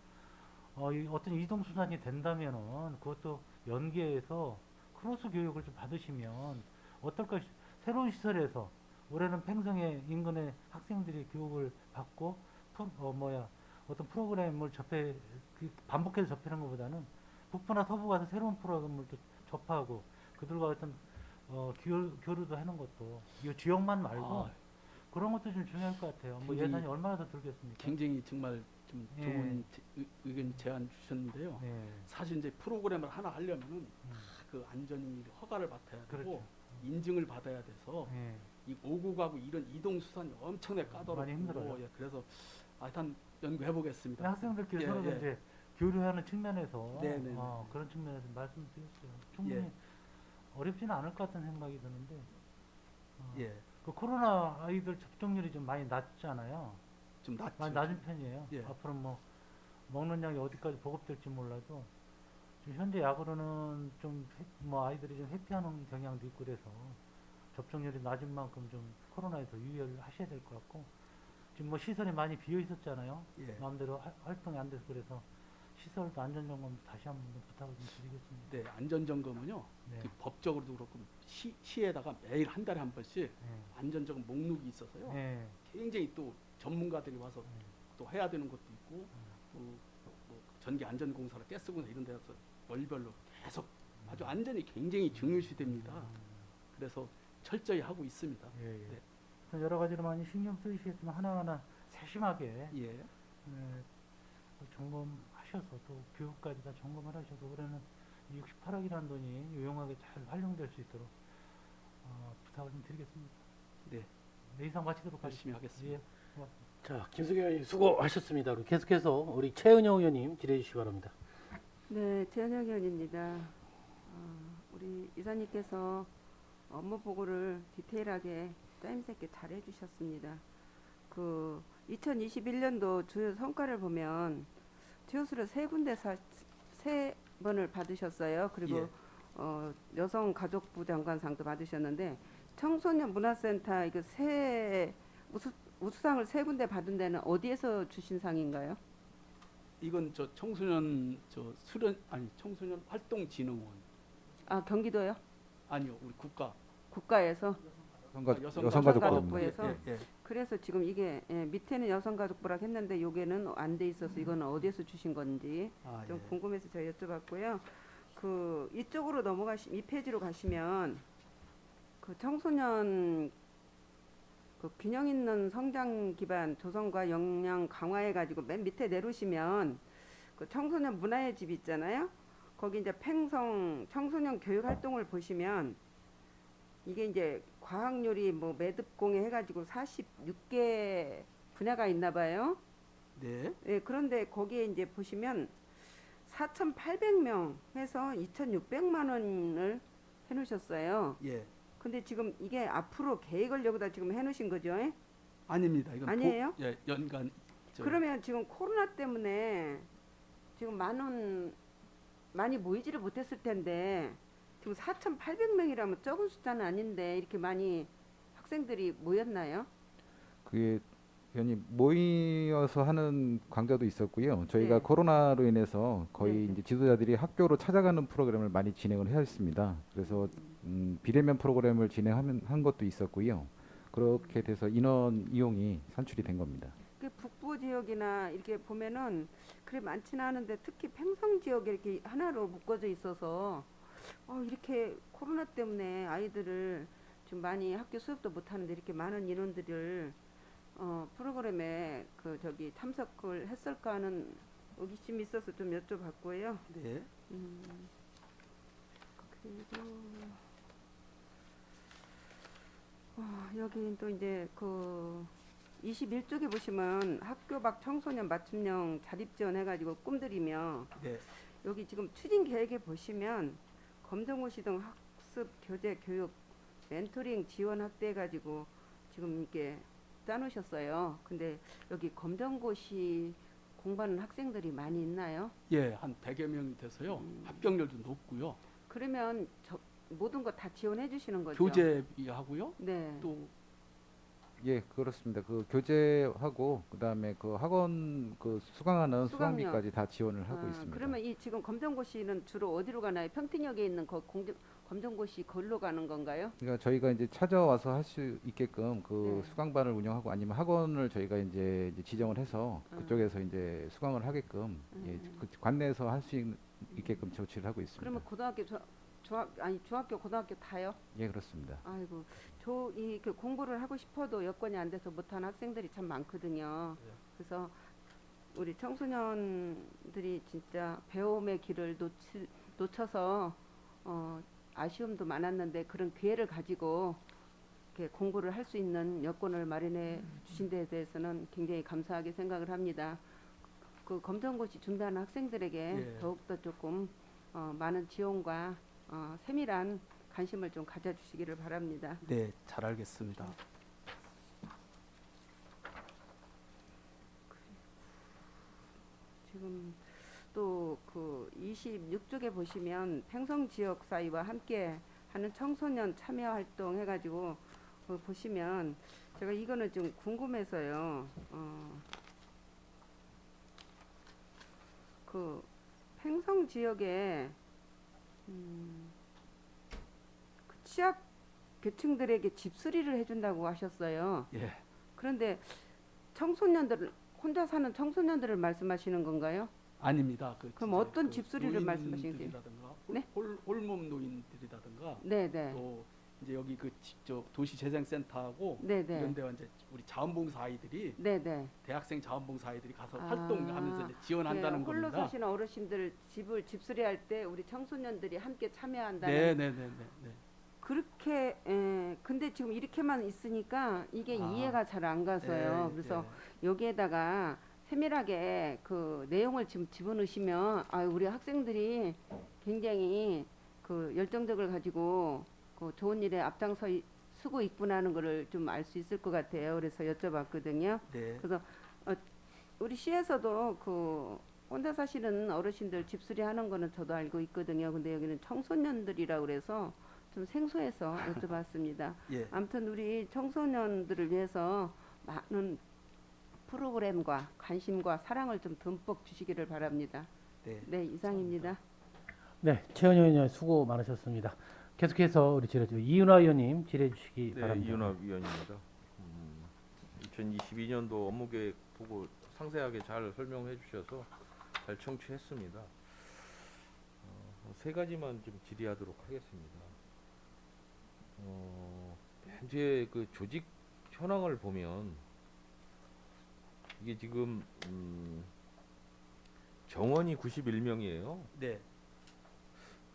어떤 이동 수단이 된다면은 그것도 연계해서 크로스 교육을 좀 받으시면 어떨까? 새로운 시설에서 올해는 팽성의 인근의 학생들이 교육을 받고 어떤 프로그램을 반복해서 접하는 것보다는 북부나 서부 가서 새로운 프로그램을 또 접하고 그들과 어떤 교류도 하는 것도 이 지역만 말고 아, 그런 것도 좀 중요할 것 같아요. 뭐 굉장히- 예산이 얼마나 더 들겠습니까? 굉장히 정말 좀 예. 좋은 의견 제안 주셨는데요. 네. 사실 이제 프로그램을 하나 하려면은 그 안전이 허가를 받아야 되고 그렇죠. 인증을 받아야 돼서 네. 이 오고 가고 이런 이동 수단이 엄청나게 많이 까다롭고 힘들어요. 예, 그래서 일단 연구해 보겠습니다. 학생들끼리 예, 서로 예. 이제 교류하는 측면에서 네, 네, 네. 그런 측면에서 말씀드렸어요. 충분히 예. 어렵지는 않을 것 같은 생각이 드는데 예, 그 코로나 아이들 접종률이 좀 많이 낮잖아요. 좀 낫죠. 많이 낮은 편이에요. 예. 앞으로 뭐 먹는 약이 어디까지 보급될지 몰라도 지금 현재 약으로는 좀 뭐 아이들이 좀 회피하는 경향도 있고 그래서 접종률이 낮은 만큼 좀 코로나에 더 유의를 하셔야 될 것 같고 지금 뭐 시설이 많이 비어 있었잖아요. 예. 마음대로 활동이 안 돼서 그래서 시설도 안전점검 다시 한번 좀 부탁을 좀 드리겠습니다. 네, 안전 점검은요. 네. 그 법적으로도 그렇고 시에다가 매일 한 달에 한 번씩 네. 안전 점검 목록이 있어서요. 네. 굉장히 또 전문가들이 와서 네. 또 해야 되는 것도 있고 또 뭐 전기 안전 공사나 가스 공사 이런 데서 월별로 계속 아주 안전이 굉장히 중요시됩니다. 그래서 철저히 하고 있습니다. 예, 예. 네. 하여튼 여러 가지로 많이 신경 쓰이시겠지만 하나하나 세심하게 예. 점검하셔서 또 교육까지 다 점검을 하셔서 올해는 68억이라는 돈이 유용하게 잘 활용될 수 있도록 부탁을 좀 드리겠습니다. 네. 네, 이상 마치도록 열심히 하겠습니다. 하겠습니다. 예, 고맙습니다. 자, 김수경 의원님 수고하셨습니다. 그럼 계속해서 우리 최은영 의원님 질의해 주시기 바랍니다. 네, 최은영 의원입니다. 우리 이사님께서 업무 보고를 디테일하게 짜임새 있게 잘 해주셨습니다. 그 2021년도 주요 성과를 보면 최우수를 3군데서 3번을 받으셨어요. 그리고 예. 여성가족부 장관상도 받으셨는데 청소년 문화센터 이거 우수상을 3군데 받은 데는 어디에서 주신 상인가요? 이건 저 청소년 청소년 활동진흥원 아, 경기도요? 아니요 우리 국가에서? 여성가족부입니다. 여성가족부에서? 예. 그래서 지금 이게 밑에는 여성가족부라고 했는데 여기는 안 돼 있어서 이거는 어디에서 주신 건지 아, 좀 예. 궁금해서 제가 여쭤봤고요. 그 이쪽으로 이 페이지로 가시면 그 청소년 그 균형 있는 성장 기반 조성과 역량 강화해 가지고 맨 밑에 내려오시면 그 청소년 문화의 집 있잖아요. 거기 이제 팽성 청소년 교육 활동을 보시면 이게 이제 과학요리 뭐 매듭공예 해가지고 46개 분야가 있나 봐요. 네. 예, 그런데 거기에 이제 보시면 4,800명 해서 2,600만 원을 해놓으셨어요. 예. 근데 지금 이게 앞으로 계획을 여기다 지금 해놓으신 거죠? 예? 아닙니다. 이건 아니에요? 예, 연간 그러면 지금 코로나 때문에 지금 많이 모이지를 못했을 텐데 지금 4,800명이라면 적은 숫자는 아닌데 이렇게 많이 학생들이 모였나요? 그게 의원님 모여서 하는 강좌도 있었고요. 저희가 네. 코로나로 인해서 거의 네. 이제 지도자들이 학교로 찾아가는 프로그램을 많이 진행을 했습니다. 그래서 비대면 프로그램을 한 것도 있었고요. 그렇게 돼서 인원 이용이 산출이 된 겁니다. 그 북부 지역이나 이렇게 보면은 그래 많지는 않은데 특히 팽성 지역에 이렇게 하나로 묶어져 있어서 이렇게 코로나 때문에 아이들을 좀 많이 학교 수업도 못 하는데 이렇게 많은 인원들을 프로그램에 참석을 했을까 하는 의기심이 있어서 좀 여쭤봤고요. 네. 그리고 여기 또 이제 21쪽에 보시면 학교 밖 청소년 맞춤형 자립 지원 해가지고 꿈들이며 네. 여기 지금 추진 계획에 보시면 검정고시 등 학습 교재 교육 멘토링 지원 확대해 가지고 지금 이렇게 짜놓으셨어요. 근데 여기 검정고시 공부하는 학생들이 많이 있나요? 예, 한 100여 명이 돼서요. 합격률도 높고요. 그러면 모든 거 다 지원해 주시는 거죠? 교재비하고요. 네. 또 예, 그렇습니다. 그 교재하고 그다음에 그 학원 그 수강하는 수강료. 수강비까지 다 지원을 하고 있습니다. 그러면 이 지금 검정고시는 주로 어디로 가나요? 평택역에 있는 검정고시 거기로 가는 건가요? 그러니까 저희가 이제 찾아와서 할 수 있게끔 그 네. 수강반을 운영하고 아니면 학원을 저희가 이제 지정을 해서 그쪽에서 이제 수강을 하게끔 예, 그 관내에서 할 수 있게끔 조치를 하고 있습니다. 그러면 고등학교 중학교 고등학교 다요? 예, 그렇습니다. 아이고, 그 공부를 하고 싶어도 여건이 안 돼서 못하는 학생들이 참 많거든요. 그래서 우리 청소년들이 진짜 배움의 길을 놓쳐서 아쉬움도 많았는데 그런 기회를 가지고 이렇게 공부를 할 수 있는 여건을 마련해 주신 데에 대해서는 굉장히 감사하게 생각을 합니다. 그 검정고시 준비하는 학생들에게 예. 더욱더 조금 많은 지원과 세밀한 관심을 좀 가져주시기를 바랍니다. 네, 잘 알겠습니다. 지금 또 그 26쪽에 보시면 팽성 지역 사회와 함께 하는 청소년 참여 활동 해가지고 보시면 제가 이거는 좀 궁금해서요. 그 팽성 지역에 그 취약 계층들에게 집수리를 해준다고 하셨어요. 예. 그런데 혼자 사는 청소년들을 말씀하시는 건가요? 아닙니다. 그럼 어떤 집수리를 말씀하시는 거예요? 노인들이라든가 네? 홀몸 노인들이라든가 네네. 또 이제 여기 도시재생센터하고 네네. 이런 데와 이제 우리 자원봉사 아이들이 네네. 대학생 자원봉사 아이들이 가서 아. 활동하면서 이제 지원한다는 홀로 겁니다. 사시는 어르신들 집을 집수리할 때 우리 청소년들이 함께 참여한다는 네네네네. 그렇게 근데 지금 이렇게만 있으니까 이게 아. 이해가 잘 안 가서요. 그래서 여기에다가 세밀하게 그 내용을 지금 집어넣으시면 우리 학생들이 굉장히 그 열정적을 가지고 그 좋은 일에 앞장서 쓰고 있구나 하는 거를 좀 알 수 있을 것 같아요. 그래서 여쭤봤거든요. 네. 그래서 우리 시에서도 그 혼자 사시는 어르신들 집수리 하는 거는 저도 알고 있거든요. 근데 여기는 청소년들이라 그래서 좀 생소해서 여쭤봤습니다. 예. 아무튼 우리 청소년들을 위해서 많은 프로그램과 관심과 사랑을 좀 듬뿍 주시기를 바랍니다. 네. 네, 이상입니다. 네, 최은희 의원님 수고 많으셨습니다. 계속해서 우리 이은하 의원님 질의해 주시기 네, 바랍니다. 이은하 위원입니다. 2022년도 업무 계획 보고 상세하게 잘 설명해 주셔서 잘 청취했습니다. 세 가지만 좀 질의하도록 하겠습니다. 현재 그 조직 현황을 보면 이게 지금 정원이 91명이에요. 네.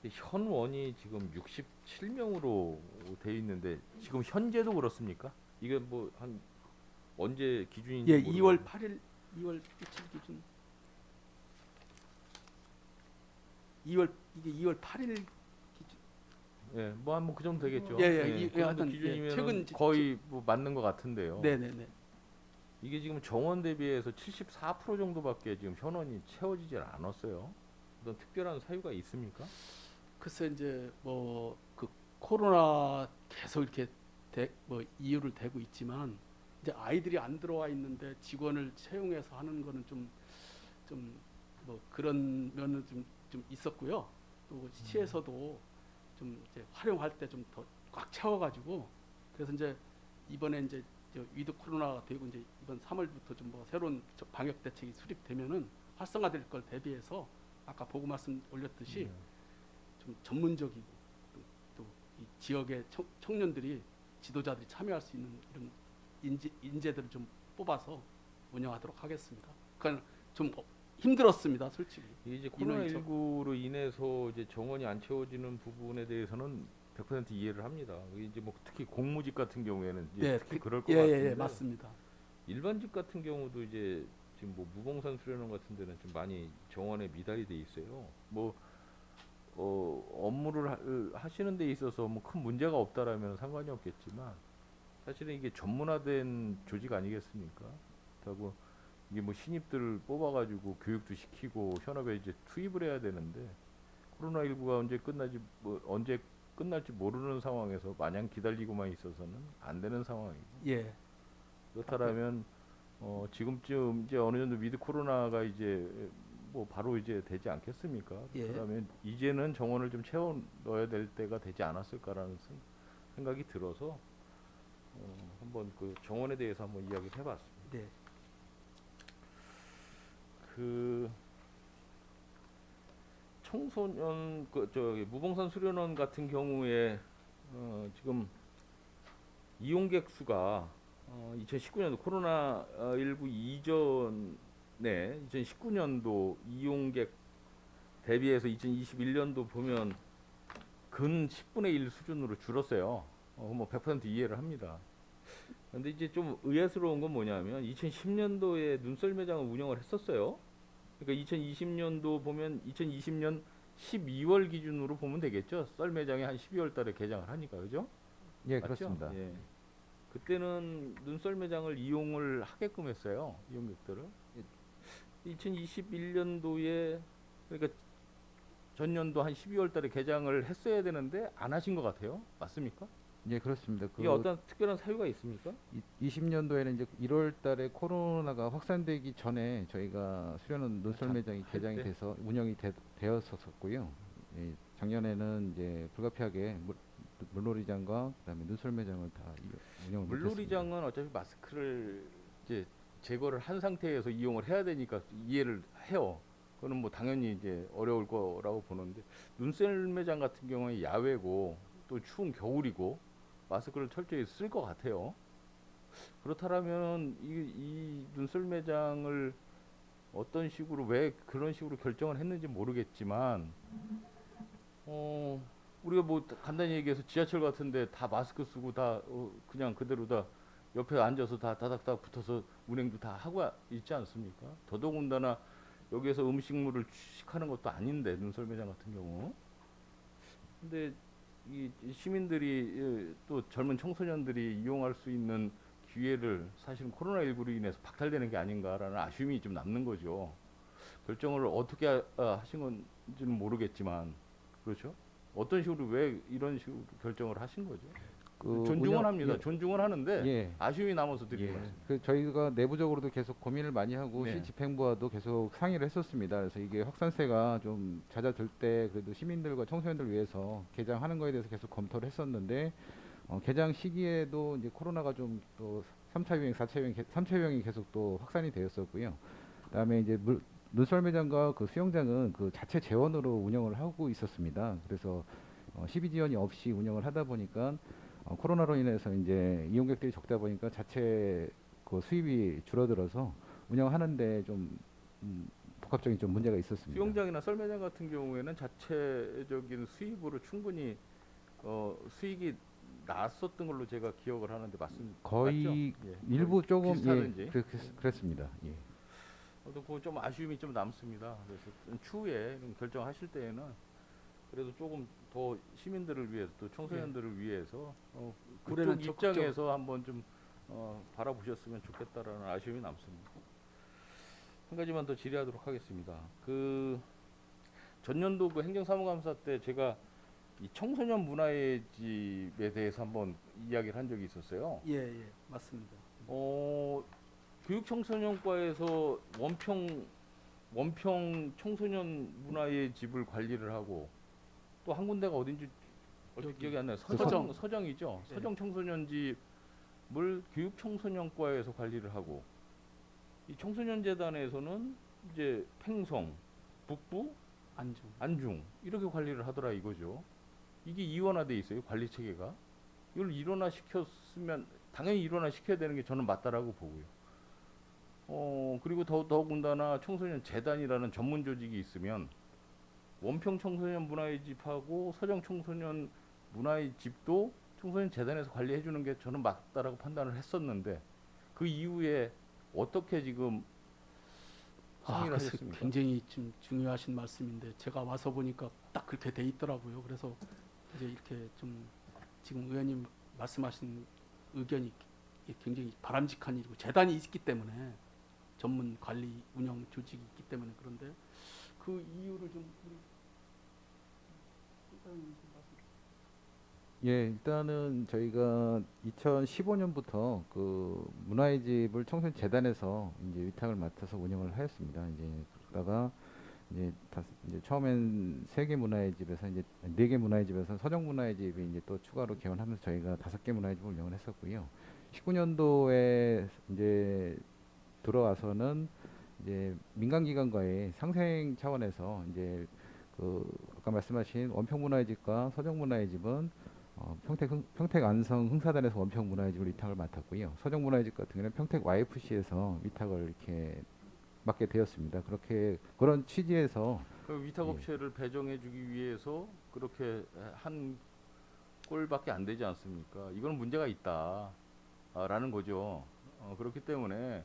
현원이 지금 67명으로 돼 있는데 지금 현재도 그렇습니까? 이게 뭐 한 언제 기준인지 예, 모르겠는데. 2월 8일 2월 며칠 기준 2월 8일 기준. 예, 뭐 한 그 정도 되겠죠. 예, 예, 그 정도 하여튼, 예, 기준이면 최근 거의 뭐 맞는 것 같은데요. 네, 네, 네. 이게 지금 정원 대비해서 74% 정도밖에 지금 현원이 채워지질 않았어요. 어떤 특별한 사유가 있습니까? 글쎄 이제 뭐 그 코로나 계속 이렇게 뭐 이유를 대고 있지만 이제 아이들이 안 들어와 있는데 직원을 채용해서 하는 거는 좀 뭐 그런 면은 좀 있었고요. 또 시에서도 좀 이제 활용할 때 좀 더 꽉 채워가지고 그래서 이제 이번에 이제 위드 코로나가 되고 이제 이번 3월부터 좀 뭐 새로운 방역 대책이 수립되면은 활성화될 걸 대비해서 아까 보고 말씀 올렸듯이 좀 전문적이고 또 이 지역의 청년들이 지도자들이 참여할 수 있는 이런 인재들을 좀 뽑아서 운영하도록 하겠습니다. 그러니까 좀 힘들었습니다, 솔직히. 이게 이제 인원이 코로나19로 인해서 이제 정원이 안 채워지는 부분에 대해서는 100% 이해를 합니다. 이제 뭐 특히 공무직 같은 경우에는 이제 특히 그럴 것 같은데 예, 맞습니다. 일반직 같은 경우도 이제 지금 뭐 무봉산 수련원 같은 데는 좀 많이 정원에 미달이 돼 있어요. 뭐 업무를 하시는 데 있어서 뭐 큰 문제가 없다라면 상관이 없겠지만 사실은 이게 전문화된 조직 아니겠습니까? 그렇다고 이게 뭐 신입들을 뽑아가지고 교육도 시키고 현업에 이제 투입을 해야 되는데 코로나19가 언제 끝날지 모르는 상황에서 마냥 기다리고만 있어서는 안 되는 상황이고 예, 그렇다면 지금쯤 이제 어느 정도 위드 코로나가 이제 뭐 바로 이제 되지 않겠습니까? 예. 그러면 이제는 정원을 좀 채워 넣어야 될 때가 되지 않았을까라는 생각이 들어서 한번 그 정원에 대해서 한번 이야기를 해봤습니다. 네. 그 청소년 무봉산 수련원 같은 경우에 지금 이용객 수가 2019년도 코로나19 이전에 2019년도 이용객 대비해서 2021년도 보면 근 10분의 1 수준으로 줄었어요. 뭐 100% 이해를 합니다. 근데 이제 좀 의아스러운 건 뭐냐면 2010년도에 눈썰 매장을 운영을 했었어요. 그러니까 2020년도 보면 2020년 12월 기준으로 보면 되겠죠. 썰 매장이 한 12월 달에 개장을 하니까 그죠? 예, 맞죠? 그렇습니다. 예. 그때는 눈썰 매장을 이용을 하게끔 했어요. 이용객들을. 2021년도에 그러니까 전년도 한 12월 달에 개장을 했어야 되는데 안 하신 것 같아요. 맞습니까? 예, 그렇습니다. 이게 어떤 특별한 사유가 있습니까? 20년도에는 이제 1월 달에 코로나가 확산되기 전에 저희가 수련원 눈썰 매장이 개장이 때. 돼서 운영이 되었었고요. 예, 작년에는 이제 불가피하게 물놀이장과 그다음에 눈썰 매장을 다 운영을 못했습니다. 물놀이장은 어차피 마스크를 이제 제거를 한 상태에서 이용을 해야 되니까 이해를 해요. 그거는 뭐 당연히 이제 어려울 거라고 보는데 눈썰 매장 같은 경우에 야외고 또 추운 겨울이고 마스크를 철저히 쓸 것 같아요. 그렇다면 이 눈썰 매장을 어떤 식으로 왜 그런 식으로 결정을 했는지 모르겠지만 우리가 뭐 간단히 얘기해서 지하철 같은데 다 마스크 쓰고 다 그냥 그대로 다 옆에 앉아서 다 다닥다닥 붙어서 운행도 다 하고 있지 않습니까? 더더군다나 여기에서 음식물을 취식하는 것도 아닌데 눈썰 매장 같은 경우. 근데 이 시민들이 또 젊은 청소년들이 이용할 수 있는 기회를 사실은 코로나19로 인해서 박탈되는 게 아닌가라는 아쉬움이 좀 남는 거죠. 결정을 어떻게 하신 건지는 모르겠지만 그렇죠? 어떤 식으로 왜 이런 식으로 결정을 하신 거죠? 존중은 합니다. 예, 존중은 하는데 예. 아쉬움이 남아서 드리는 예. 말씀. 그 저희가 내부적으로도 계속 고민을 많이 하고 네. 시집행부와도 계속 상의를 했었습니다. 그래서 이게 확산세가 좀 잦아들 때 그래도 시민들과 청소년들 위해서 개장하는 거에 대해서 계속 검토를 했었는데 개장 시기에도 이제 코로나가 좀 또 3차 유행, 4차 유행, 3차 유행이 계속 또 확산이 되었었고요. 그다음에 이제 눈썰 매장과 그 수영장은 그 자체 재원으로 운영을 하고 있었습니다. 그래서 시비 지원이 없이 운영을 하다 보니까 코로나로 인해서 이제 이용객들이 적다 보니까 자체 그 수입이 줄어들어서 운영하는데 좀 복합적인 좀 문제가 있었습니다. 수영장이나 썰매장 같은 경우에는 자체적인 수입으로 충분히 수익이 났었던 걸로 제가 기억을 하는데 거의 맞죠? 예. 일부 거의 조금 비슷하든지. 그랬습니다. 예. 그거 좀 아쉬움이 좀 남습니다. 그래서 추후에 결정하실 때에는 그래도 조금 더 시민들을 위해서 또 청소년들을 위해서 올해는 그쪽 입장에서 한번 좀 바라보셨으면 좋겠다라는 아쉬움이 남습니다. 한 가지만 더 질의하도록 하겠습니다. 그 전년도 그 행정사무감사 때 제가 이 청소년 문화의 집에 대해서 한번 이야기를 한 적이 있었어요. 예, 맞습니다. 교육청소년과에서 원평 청소년 문화의 집을 관리를 하고 또 한 군데가 어딘지 여기 기억이 안 나요. 서정. 서정이죠. 네. 서정 청소년 집을 교육청소년과에서 관리를 하고 이 청소년재단에서는 이제 팽성, 북부, 안중. 안중 이렇게 관리를 하더라 이거죠. 이게 이원화돼 있어요 관리 체계가. 이걸 일원화 시켰으면 당연히 일원화 시켜야 되는 게 저는 맞다라고 보고요. 그리고 더군다나 청소년 재단이라는 전문 조직이 있으면 원평 청소년 문화의 집하고 서정 청소년 문화의 집도 청소년 재단에서 관리해 주는 게 저는 맞다라고 판단을 했었는데 그 이후에 어떻게 지금 상의를 글쎄, 하셨습니까? 굉장히 좀 중요하신 말씀인데 제가 와서 보니까 딱 그렇게 돼 있더라고요. 그래서 이제 이렇게 좀 지금 의원님 말씀하신 의견이 굉장히 바람직한 일이고 재단이 있기 때문에 전문 관리 운영 조직이 있기 때문에 그런데 그 이유를 좀 우리 선생님 좀 말씀. 예, 일단은 저희가 2015년부터 그 문화의 집을 청소년 재단에서 이제 위탁을 맡아서 운영을 하였습니다. 이제 그러다가 이제 처음엔 3개 문화의 집에서 이제 4개 문화의 집에서 서정 문화의 집이 이제 또 추가로 개원하면서 저희가 5개 문화의 집을 운영을 했었고요. 19년도에 이제 들어와서는 이제 민간기관과의 상생 차원에서 이제 그 아까 말씀하신 원평문화의 집과 서정문화의 집은 평택 안성 흥사단에서 원평문화의 집을 위탁을 맡았고요. 서정문화의 집 같은 경우는 평택 YFC에서 위탁을 이렇게 맡게 되었습니다. 그렇게 그런 취지에서 그 위탁업체를 배정해주기 위해서 그렇게 한 꼴밖에 안 되지 않습니까? 이건 문제가 있다라는 거죠. 그렇기 때문에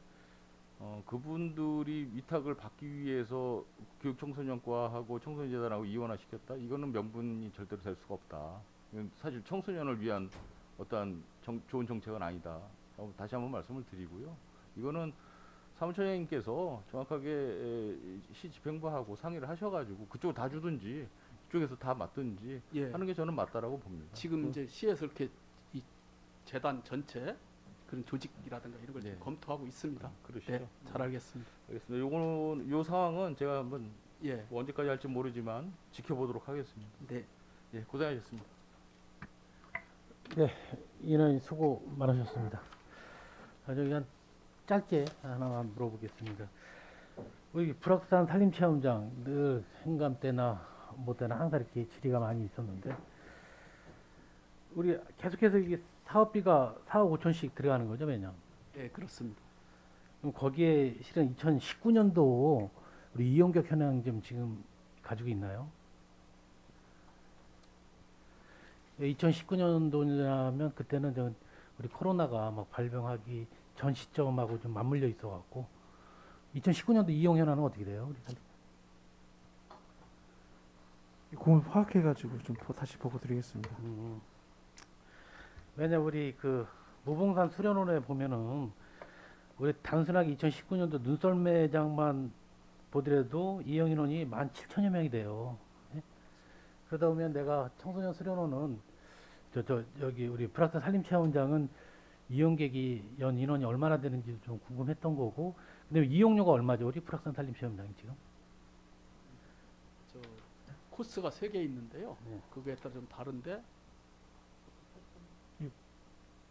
그분들이 위탁을 받기 위해서 교육청소년과하고 청소년재단하고 이원화시켰다? 이거는 명분이 절대로 될 수가 없다. 이건 사실 청소년을 위한 어떠한 좋은 정책은 아니다. 다시 한번 말씀을 드리고요. 이거는 사무처장님께서 정확하게 시 집행부하고 상의를 하셔가지고 그쪽을 다 주든지 이쪽에서 다 맡든지 예. 하는 게 저는 맞다라고 봅니다. 지금 이제 시에서 이렇게 이 재단 전체 그런 조직이라든가 이런 걸 네. 지금 검토하고 있습니다. 그러시죠. 네, 잘 알겠습니다. 알겠습니다. 요 상황은 제가 한번 예, 뭐 언제까지 할지 모르지만 지켜보도록 하겠습니다. 네. 예, 고생하셨습니다. 이날 수고 많으셨습니다. 저기 그냥 짧게 하나만 물어보겠습니다. 우리 불악산 산림체험장 늘 행감 때나 뭐 때나 항상 이렇게 질의가 많이 있었는데 우리 계속해서 이게 사업비가 4억 5천씩 들어가는 거죠 매년. 예, 그렇습니다. 그럼 거기에 실은 2019년도 우리 이용격 현황 좀 지금 가지고 있나요? 2019년도냐면 그때는 저 우리 코로나가 막 발병하기 전 시점하고 좀 맞물려 있어갖고 2019년도 이용 현황은 어떻게 돼요? 우리 그걸 파악해가지고 좀 다시 보고 드리겠습니다. 왜냐 우리 그 무봉산 수련원에 보면은 우리 단순하게 2019년도 눈썰매장만 보더라도 이용 인원이 17,000여 명이 돼요. 예? 그러다 보면 내가 청소년 수련원은 여기 우리 불악산 산림체험장은 이용객이 연 인원이 얼마나 되는지 좀 궁금했던 거고, 근데 이용료가 얼마죠? 우리 불악산 산림체험장이 지금? 저 코스가 3개 있는데요. 네. 그거에 따라 좀 다른데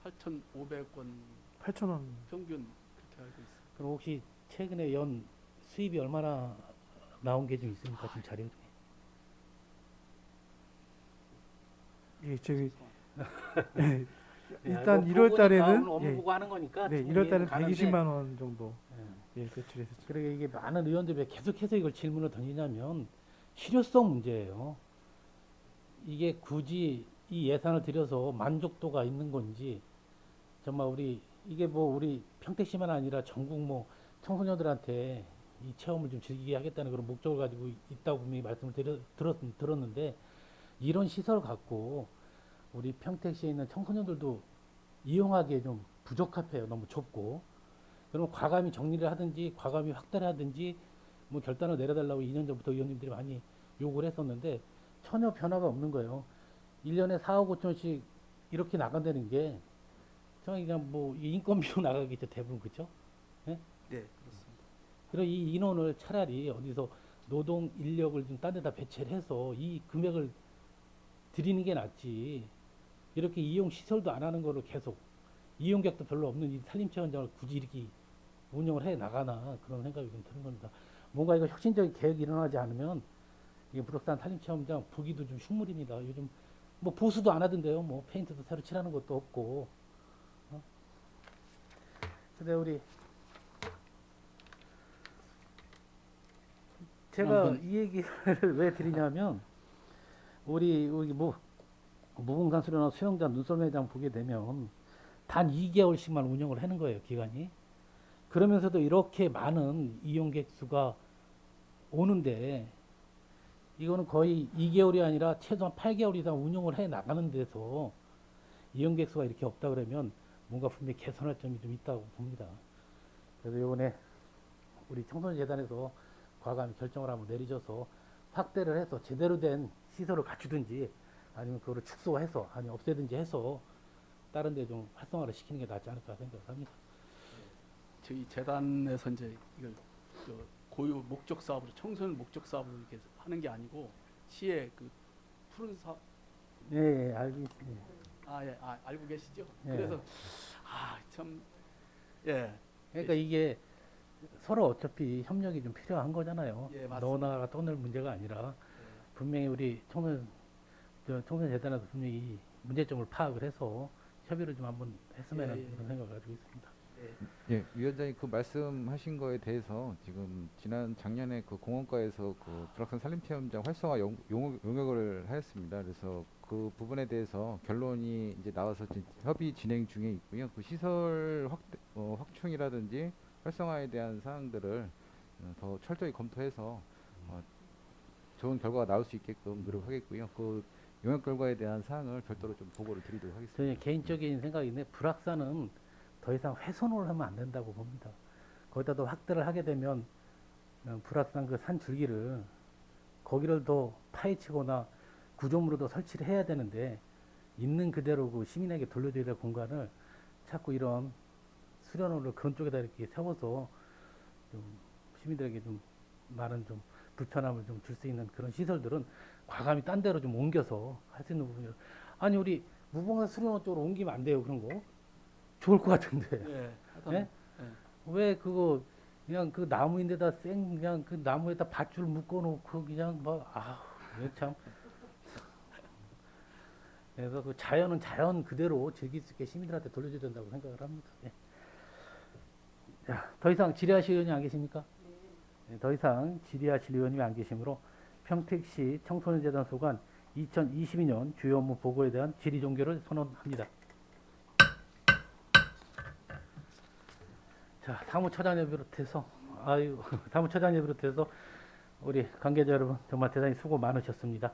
8,500원 8,000원. 평균 그렇게 알고 있습니다. 그럼 혹시 최근에 연 수입이 얼마나 나온 게 좀 있습니까? 지금 자료 중에. 예, 저기 예, 일단 이거 1월 보고 달에는 업무 예, 보고 하는 거니까. 네, 좀 1월 달에 이해는 가는데, 120만 원 정도 예. 예, 배출했었죠. 그러니까 이게 많은 의원들이 왜 계속해서 이걸 질문을 던지냐면 실효성 문제예요. 이게 굳이 이 예산을 들여서 만족도가 있는 건지 정말 이게 뭐 우리 평택시만 아니라 전국 뭐 청소년들한테 이 체험을 좀 즐기게 하겠다는 그런 목적을 가지고 있다고 분명히 말씀을 들었는데 이런 시설 갖고 우리 평택시에 있는 청소년들도 이용하기에 좀 부적합해요. 너무 좁고. 그러면 과감히 정리를 하든지 과감히 확대를 하든지 뭐 결단을 내려달라고 2년 전부터 의원님들이 많이 요구를 했었는데 전혀 변화가 없는 거예요. 1년에 4억 5천씩 이렇게 나간다는 게 저는 그냥 뭐 인건비로 나가겠죠. 대부분 그렇죠? 네, 그렇습니다. 그럼 이 인원을 차라리 어디서 노동 인력을 좀 딴 데다 배치를 해서 이 금액을 드리는 게 낫지. 이렇게 이용 시설도 안 하는 거를 계속 이용객도 별로 없는 이 산림체험장을 굳이 이렇게 운영을 해 나가나 그런 생각이 좀 드는 겁니다. 뭔가 이거 혁신적인 계획이 일어나지 않으면 이 부록산 산림체험장 보기도 좀 흉물입니다. 요즘 뭐 보수도 안 하던데요. 뭐 페인트도 새로 칠하는 것도 없고. 근데 우리 제가 이 얘기를 왜 드리냐면 우리 무봉산 수련원 수영장 눈썰매장 보게 되면 단 2개월씩만 운영을 하는 거예요, 기간이. 그러면서도 이렇게 많은 이용객 수가 오는데 이거는 거의 2개월이 아니라 최소한 8개월 이상 운영을 해 나가는 데서 이용객 수가 이렇게 없다 그러면 뭔가 분명히 개선할 점이 좀 있다고 봅니다. 그래서 이번에 우리 청소년재단에서 과감히 결정을 한번 내리셔서 확대를 해서 제대로 된 시설을 갖추든지 아니면 그거를 축소해서 아니 없애든지 해서 다른 데 좀 활성화를 시키는 게 낫지 않을까 생각을 합니다. 저희 재단에서 이제 이걸 고유 목적 사업으로 청소년 목적 사업으로 이렇게 하는 게 아니고 시의 그 푸른 사업 예, 알고 있습니다. 알고 계시죠? 예. 그래서 참 예. 그러니까 이게 서로 어차피 협력이 좀 필요한 거잖아요. 예, 맞습니다. 너나가 떠날 문제가 아니라 분명히 우리 청소년재단에서 분명히 이 문제점을 파악을 해서 협의를 좀 한번 했으면 하는 그런 생각을 가지고 있습니다. 예, 위원장님 그 말씀하신 거에 대해서 지금 작년에 그 공원과에서 그 불악산 산림체험장 활성화 용역을 하였습니다. 그래서 그 부분에 대해서 결론이 이제 나와서 협의 진행 중에 있고요. 그 시설 확충이라든지 활성화에 대한 사항들을 더 철저히 검토해서 좋은 결과가 나올 수 있게끔 노력하겠고요. 그 용역 결과에 대한 사항을 별도로 좀 보고를 드리도록 하겠습니다. 저희 개인적인 생각인데 불악산은 더 이상 훼손을 하면 안 된다고 봅니다. 거기다 더 확대를 하게 되면 불악산 그 산 줄기를 거기를 더 파헤치거나 구조물로 더 설치를 해야 되는데 있는 그대로 그 시민에게 돌려줘야 될 공간을 자꾸 이런 수련원을 그런 쪽에다 이렇게 세워서 좀 시민들에게 좀 많은 좀 불편함을 좀 줄 수 있는 그런 시설들은 과감히 딴 데로 좀 옮겨서 할 수 있는 부분이 아니 우리 무봉산 수련원 쪽으로 옮기면 안 돼요 그런 거 좋을 것 같은데 예. 예? 왜 그거 그냥 그 나무인데다 그냥 그 나무에다 밧줄 묶어놓고 그냥 참 그래서 그 자연은 자연 그대로 즐길 수 있게 시민들한테 돌려줘야 된다고 생각을 합니다. 예. 자, 더 이상 질의하실 의원이 안 계십니까? 네, 더 이상 질의하실 의원이 안 계시므로 평택시 청소년재단 소관 2022년 주요 업무 보고에 대한 질의 종결을 선언합니다. 자, 사무처장을 비롯해서 우리 관계자 여러분 정말 대단히 수고 많으셨습니다.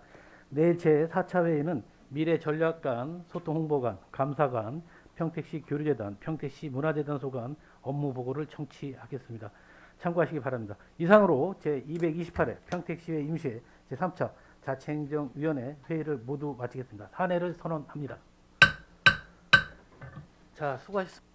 내일 제4차 회의는 미래전략관, 소통홍보관, 감사관, 평택시 교류재단, 평택시 문화재단 소관 업무 보고를 청취하겠습니다. 참고하시기 바랍니다. 이상으로 제228회 평택시회 임시회 제3차 자치행정위원회 회의를 모두 마치겠습니다. 사내를 선언합니다. 자, 수고하셨습니다.